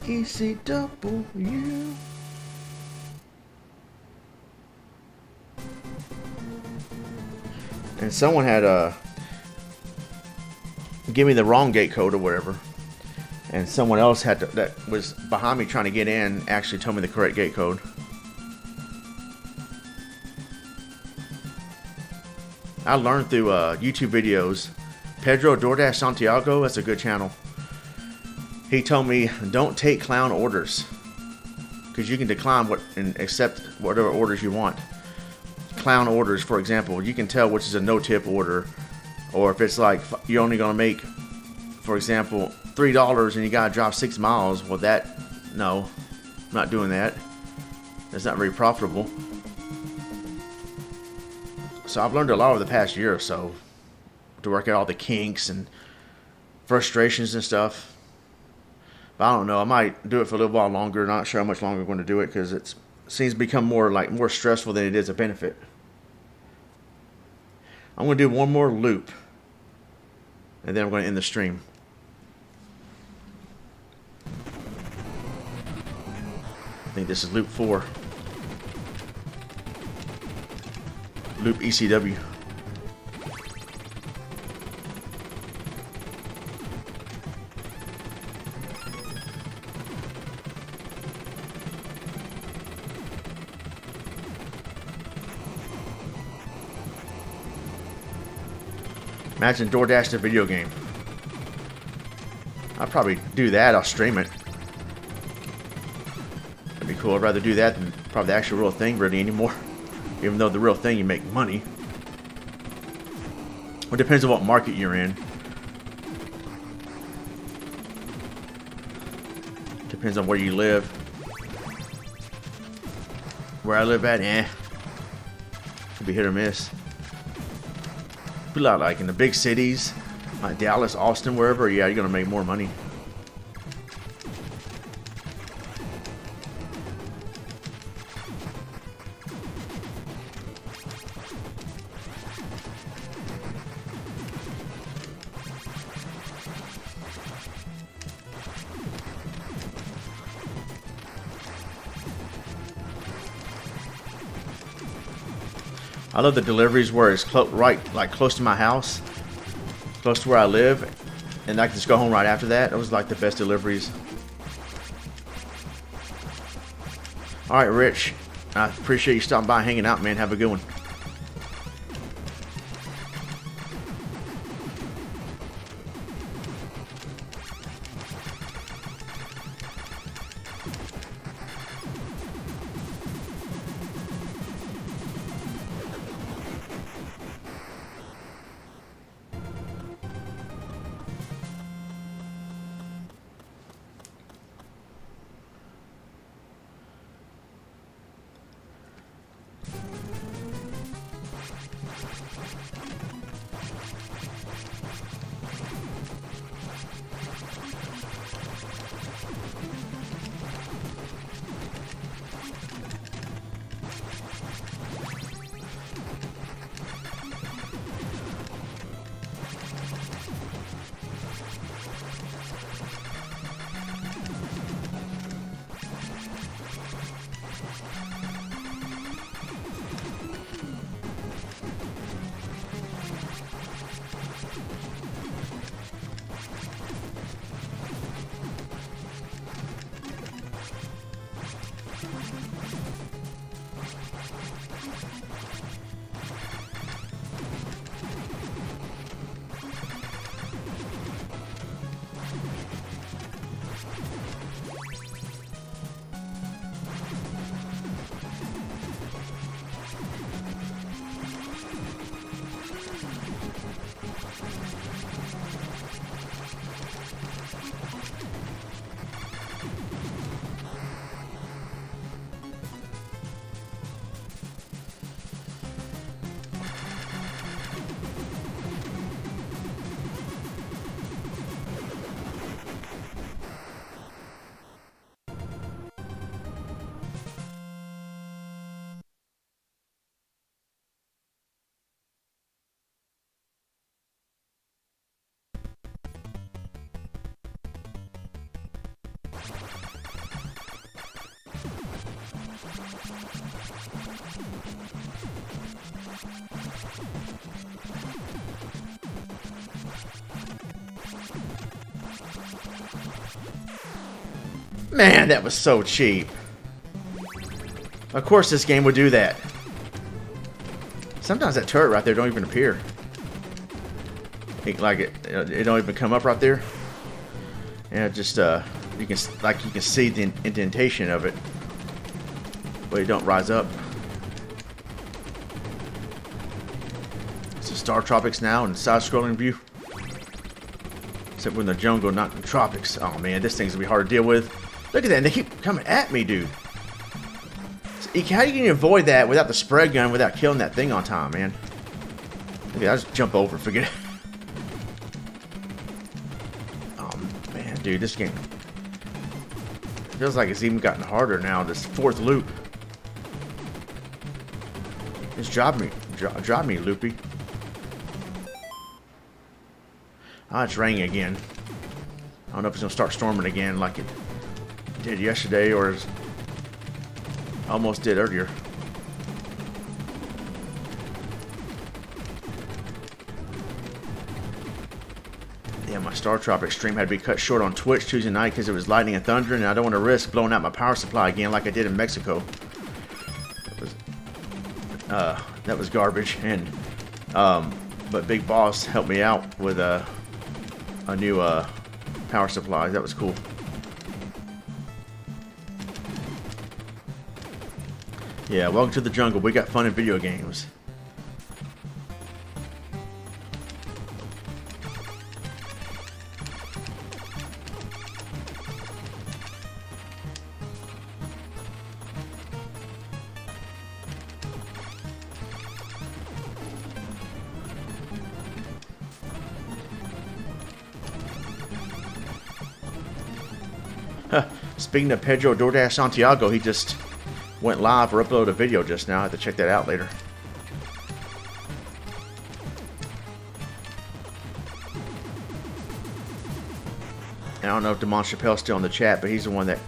eCw. And someone had give me the wrong gate code or whatever, and someone else had to, that was behind me trying to get in, actually told me the correct gate code. I learned through YouTube videos. Pedro DoorDash Santiago, that's a good channel. He told me don't take clown orders because you can decline what and accept whatever orders you want. Clown orders, for example, you can tell which is a no-tip order, or if it's like you're only gonna make, for example, $3 and you gotta drive 6 miles. Well, no, I'm not doing that. That's not very profitable. So I've learned a lot over the past year or so to work out all the kinks and frustrations and stuff. But I don't know. I might do it for a little while longer. Not sure how much longer I'm going to do it because it seems to become more stressful than it is a benefit. I'm going to do one more loop, and then I'm going to end the stream. I think this is loop 4. Loop eCw. Imagine DoorDash the video game. I'll probably do that. I'll stream it. That'd be cool. I'd rather do that than probably the actual real thing really anymore. Even though the real thing you make money. Well, it depends on what market you're in. Depends on where you live. Where I live at, could be hit or miss. Be a lot like in the big cities, like Dallas, Austin, wherever, yeah, you're gonna make more money. I love the deliveries where it's close to my house, close to where I live, and I can just go home right after that. It was like the best deliveries. All right, Rich, I appreciate you stopping by and hanging out, man. Have a good one. Man, that was so cheap. Of course this game would do that. Sometimes that turret right there don't even appear. It don't even come up right there. And it just you can see the indentation of it, but it don't rise up. It's a Star Tropics now in side-scrolling view. Except we're in the jungle, not in the tropics. Oh man, this thing's gonna be hard to deal with. Look at that, and they keep coming at me, dude. So, how you can avoid that without the spread gun, without killing that thing on time, man? Look at that, I just jump over, forget it. Oh man, dude, this game feels like it's even gotten harder now. This fourth loop. Just drop me, loopy. Oh, it's raining again. I don't know if it's gonna start storming again like it did yesterday or almost did earlier. Yeah, my Star Tropics stream had to be cut short on Twitch Tuesday night because it was lightning and thunder, and I don't want to risk blowing out my power supply again like I did in Mexico. That was garbage, and but Big Boss helped me out with a new power supply. That was cool. Yeah, welcome to the jungle. We got fun in video games. Speaking of Pedro DoorDash Santiago, he just went live or uploaded a video just now. I have to check that out later. And I don't know if Damon Chappelle's still in the chat, but he's the one that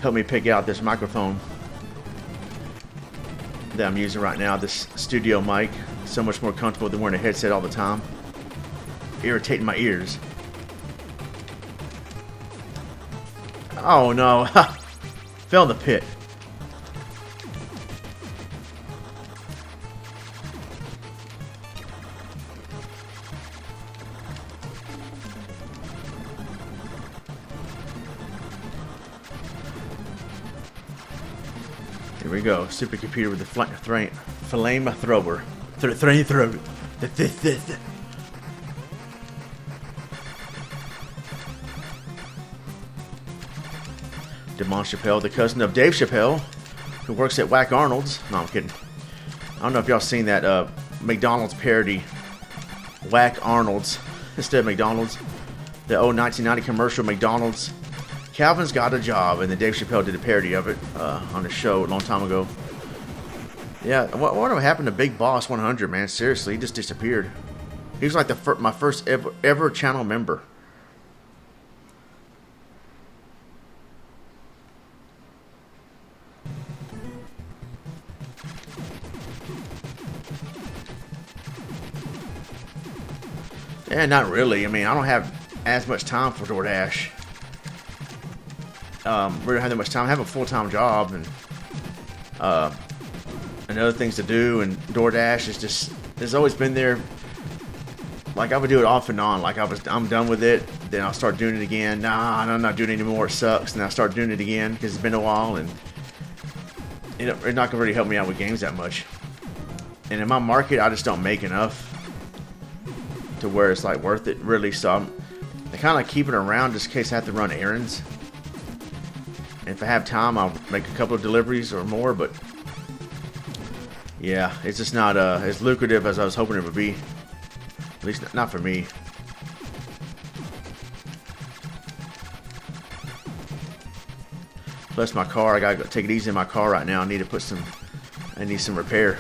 helped me pick out this microphone that I'm using right now, this studio mic. So much more comfortable than wearing a headset all the time. Irritating my ears. Oh no, fell in the pit. Here we go, supercomputer with the flame thrower. Damon Chappelle, the cousin of Dave Chappelle, who works at Whack Arnold's. No, I'm kidding. I don't know if y'all seen that McDonald's parody, Whack Arnold's, instead of McDonald's. The old 1990 commercial, McDonald's, Calvin's got a job, and then Dave Chappelle did a parody of it on a show a long time ago. Yeah, what happened to Big Boss 100, man? Seriously, he just disappeared. He was like my first ever channel member. Yeah, not really. I mean, I don't have as much time for DoorDash. Really don't have that much time. I have a full-time job and other things to do, and DoorDash is just, it's always been there. Like, I would do it off and on. Like, I'm done with it, then I'll start doing it again. Nah, I'm not doing it anymore. It sucks. And I start doing it again because it's been a while, and it's not gonna really help me out with games that much. And in my market, I just don't make enough to where it's like worth it, really. So I kind of keep it around just in case I have to run errands. And if I have time, I'll make a couple of deliveries or more. But yeah, it's just not as lucrative as I was hoping it would be. At least not for me. Plus my car, I gotta go take it easy in my car right now. I need some repair.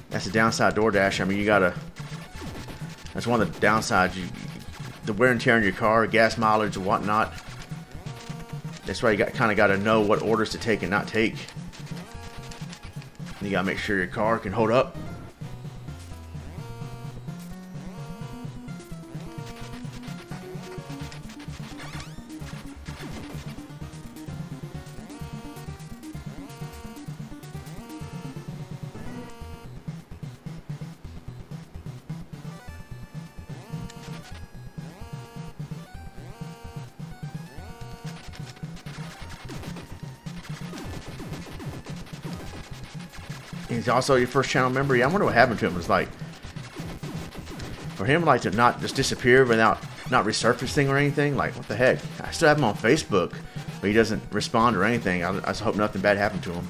That's the downside DoorDash. I mean, that's one of the downsides. The wear and tear on your car, gas mileage and whatnot. That's why you kind of got to know what orders to take and not take. You got to make sure your car can hold up. He's also your first channel member. Yeah, I wonder what happened to him. It's like for him, like to not just disappear without not resurfacing or anything. Like what the heck? I still have him on Facebook, but he doesn't respond or anything. I just hope nothing bad happened to him.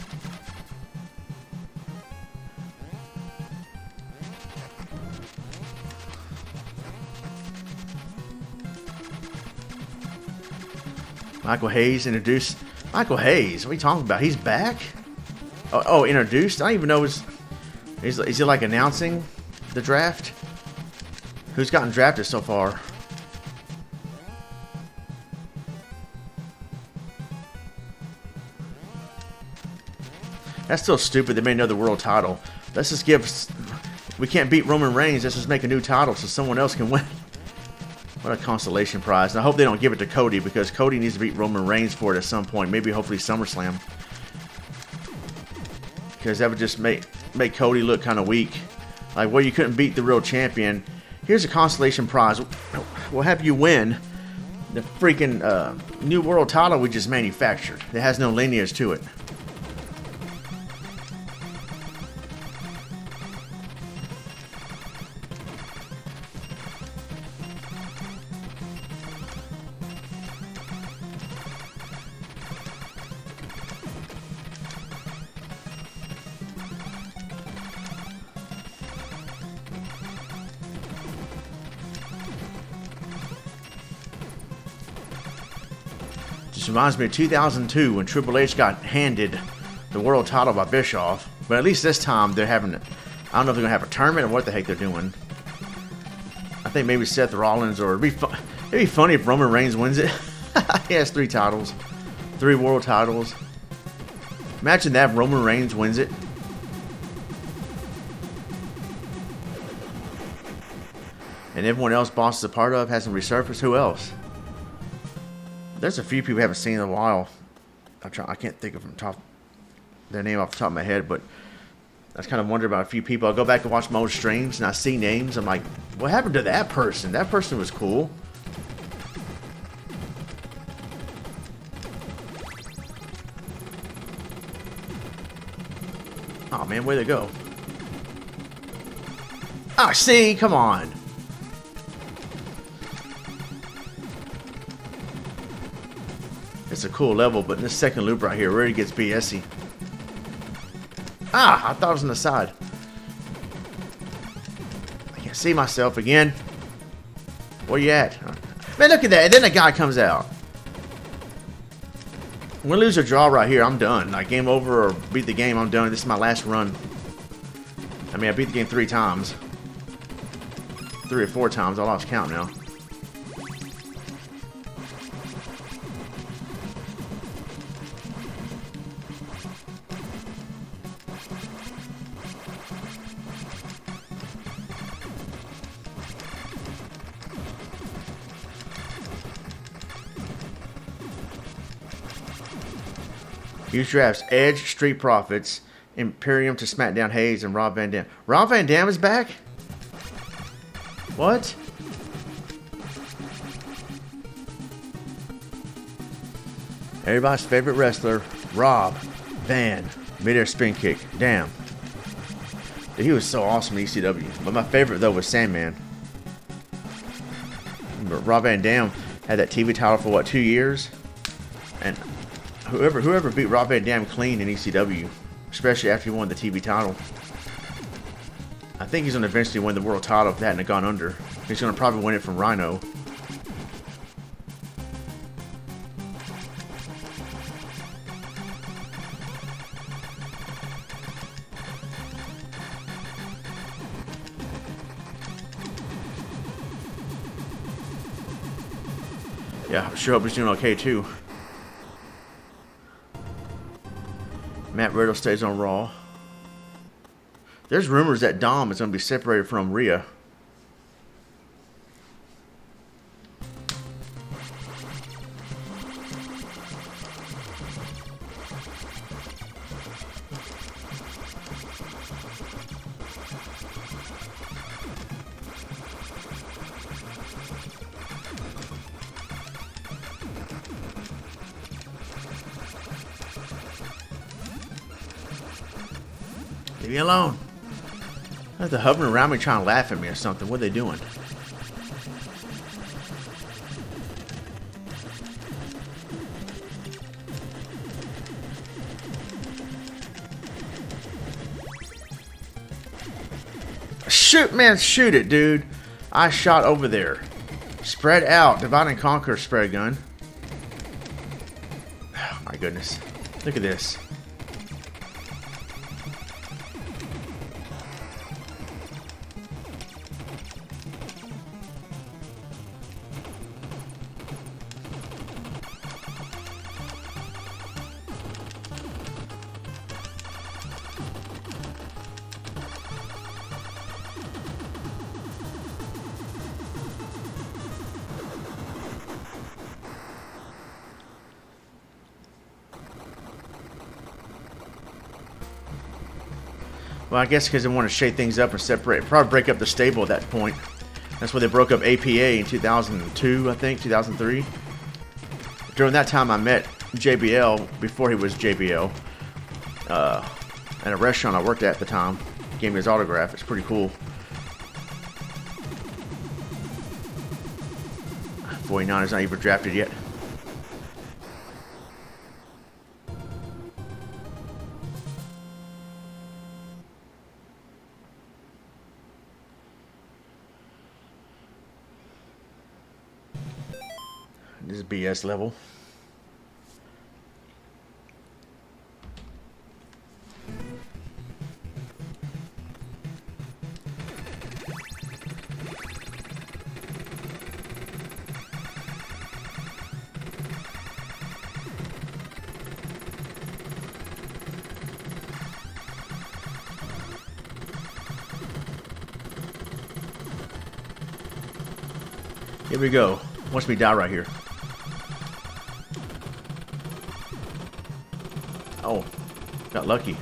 Michael Hayes introduced. Michael Hayes, what are you talking about? He's back? Oh, introduced? I don't even know. Is he like announcing the draft? Who's gotten drafted so far? That's still stupid. They made another world title. Let's just give. We can't beat Roman Reigns. Let's just make a new title so someone else can win. What a consolation prize. And I hope they don't give it to Cody because Cody needs to beat Roman Reigns for it at some point. Maybe hopefully SummerSlam. Because that would just make Cody look kind of weak. Like, well, you couldn't beat the real champion. Here's a consolation prize. We'll have you win the freaking new world title we just manufactured. It has no lineage to it. Just reminds me of 2002 when Triple H got handed the world title by Bischoff. But at least this time they're having, I don't know if they're going to have a tournament or what the heck they're doing. I think maybe Seth Rollins or it'd be funny if Roman Reigns wins it. He has 3 titles. 3 world titles. Imagine that if Roman Reigns wins it. And everyone else Boss is a part of hasn't resurfaced. Who else? There's a few people I haven't seen in a while. I can't think of their name off the top of my head, but I was kind of wondering about a few people. I'll go back and watch my old streams and I see names. I'm like, what happened to that person? That person was cool. Oh man, where'd they go? Ah, see, come on. It's a cool level, but in this second loop right here, where it gets BSy. Ah, I thought it was on the side. I can't see myself again. Where you at? Man, look at that. And then the guy comes out. Win, lose, or draw right here, I'm done. Like, game over or beat the game, I'm done. This is my last run. I mean, I beat the game 3 times. 3 or 4 times. I lost count now. Use drafts Edge, Street Profits, Imperium to SmackDown Hayes, and Rob Van Dam. Rob Van Dam is back? What? Everybody's favorite wrestler, Rob Van. Midair spin kick. Damn. Dude, he was so awesome in ECW. But my favorite, though, was Sandman. But Rob Van Dam had that TV title for, what, 2 years? And whoever beat Rob Van Dam clean in ECW, especially after he won the TV title. I think he's going to eventually win the world title if that hadn't gone under. He's going to probably win it from Rhino. Yeah, I sure hope he's doing okay too. Matt Riddle stays on Raw. There's rumors that Dom is going to be separated from Rhea. Leave me alone. They're hovering around me trying to laugh at me or something. What are they doing? Shoot, man, shoot it, dude. I shot over there. Spread out. Divide and conquer spread gun. Oh, my goodness. Look at this. Well, I guess because they want to shake things up and separate. Probably break up the stable at that point. That's why they broke up APA in 2002, I think, 2003. During that time, I met JBL before he was JBL at a restaurant I worked at the time. He gave me his autograph. It's pretty cool. 49 is not even drafted yet. This is BS level. Here we go. Watch me die right here. Oh, got lucky.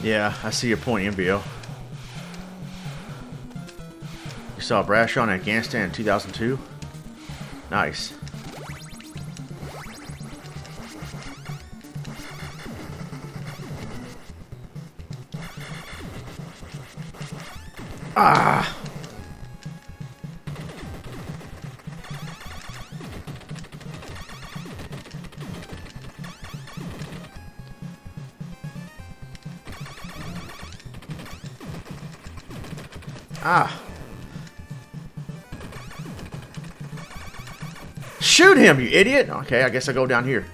Yeah, I see your point, MBO. You saw Bradshaw in Afghanistan in 2002? Nice. Ah! Ah. Shoot him, you idiot! Okay, I guess I'll go down here.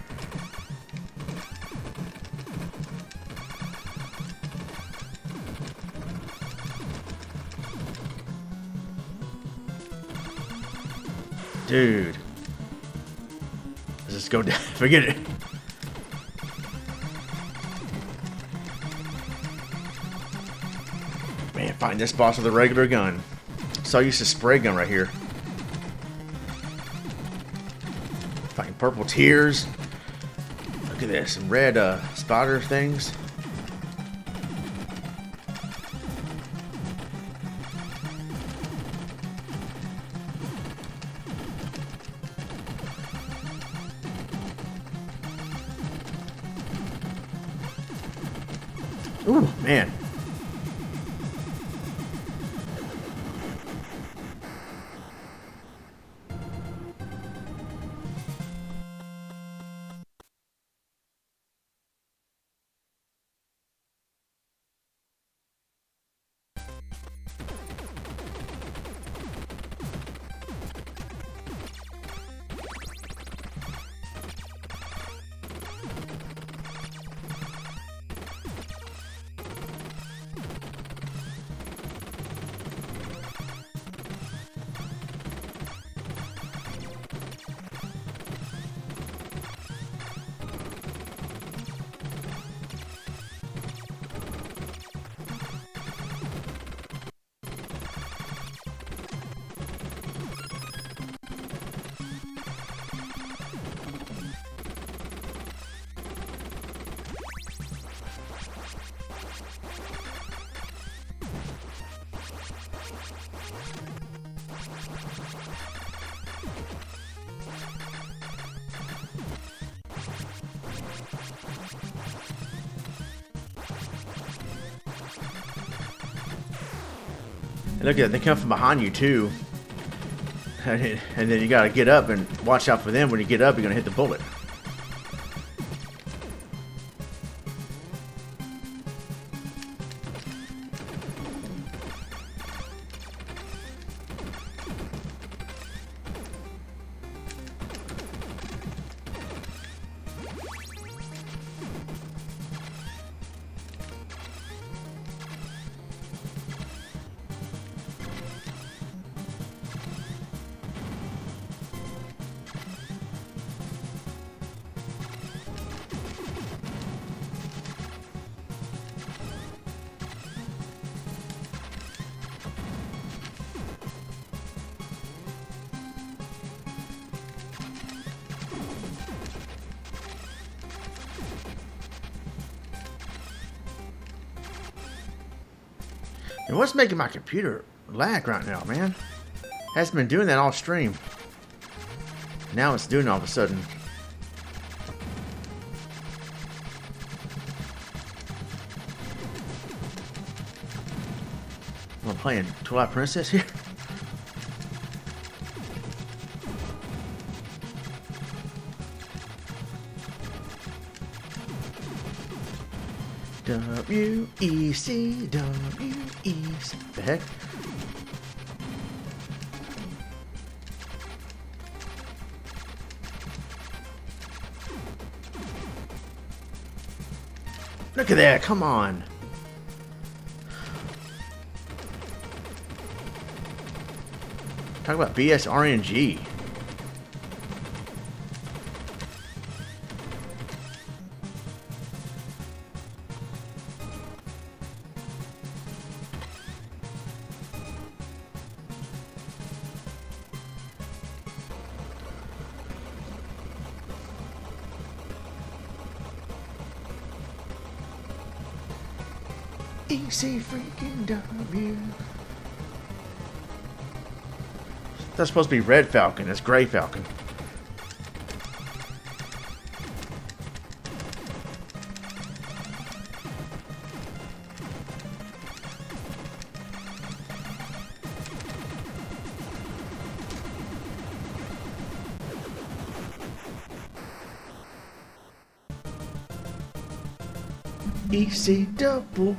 Dude. Let's just go down. Forget it. Man, find this boss with a regular gun. So I used a spray gun right here. Fighting purple tears. Look at this. Some red spotter things. Ooh, man. And look at it, they come from behind you too. And then you gotta get up and watch out for them. When you get up, you're gonna hit the bullet. And what's making my computer lag right now, man? Hasn't been doing that all stream. Now it's doing it all of a sudden. I'm playing Twilight Princess here. W-E-C-W-E-C. The heck? Look at that, come on. Talk about BS RNG. EC freaking W. That's supposed to be Red Falcon. That's Gray Falcon. ECW.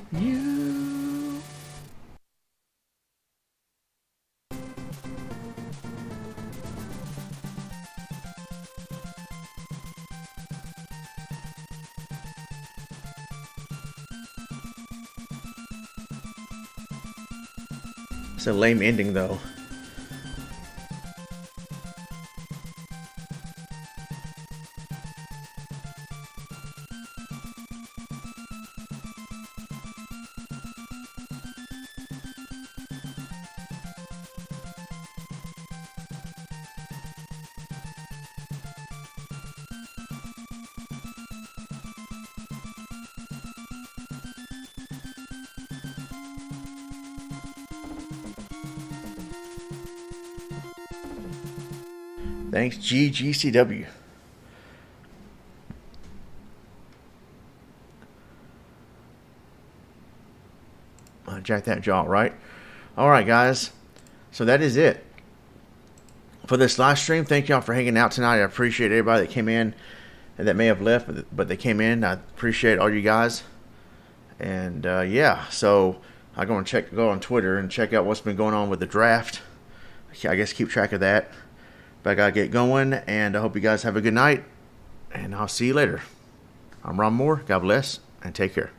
It's a lame ending, though. Thanks, GGCW. jack that jaw, right? All right, guys. So that is it for this live stream. Thank y'all for hanging out tonight. I appreciate everybody that came in and that may have left, but they came in. I appreciate all you guys. And yeah, so I go on Twitter and check out what's been going on with the draft. I guess keep track of that. But I gotta get going, and I hope you guys have a good night. And I'll see you later. I'm Ronmower. God bless, and take care.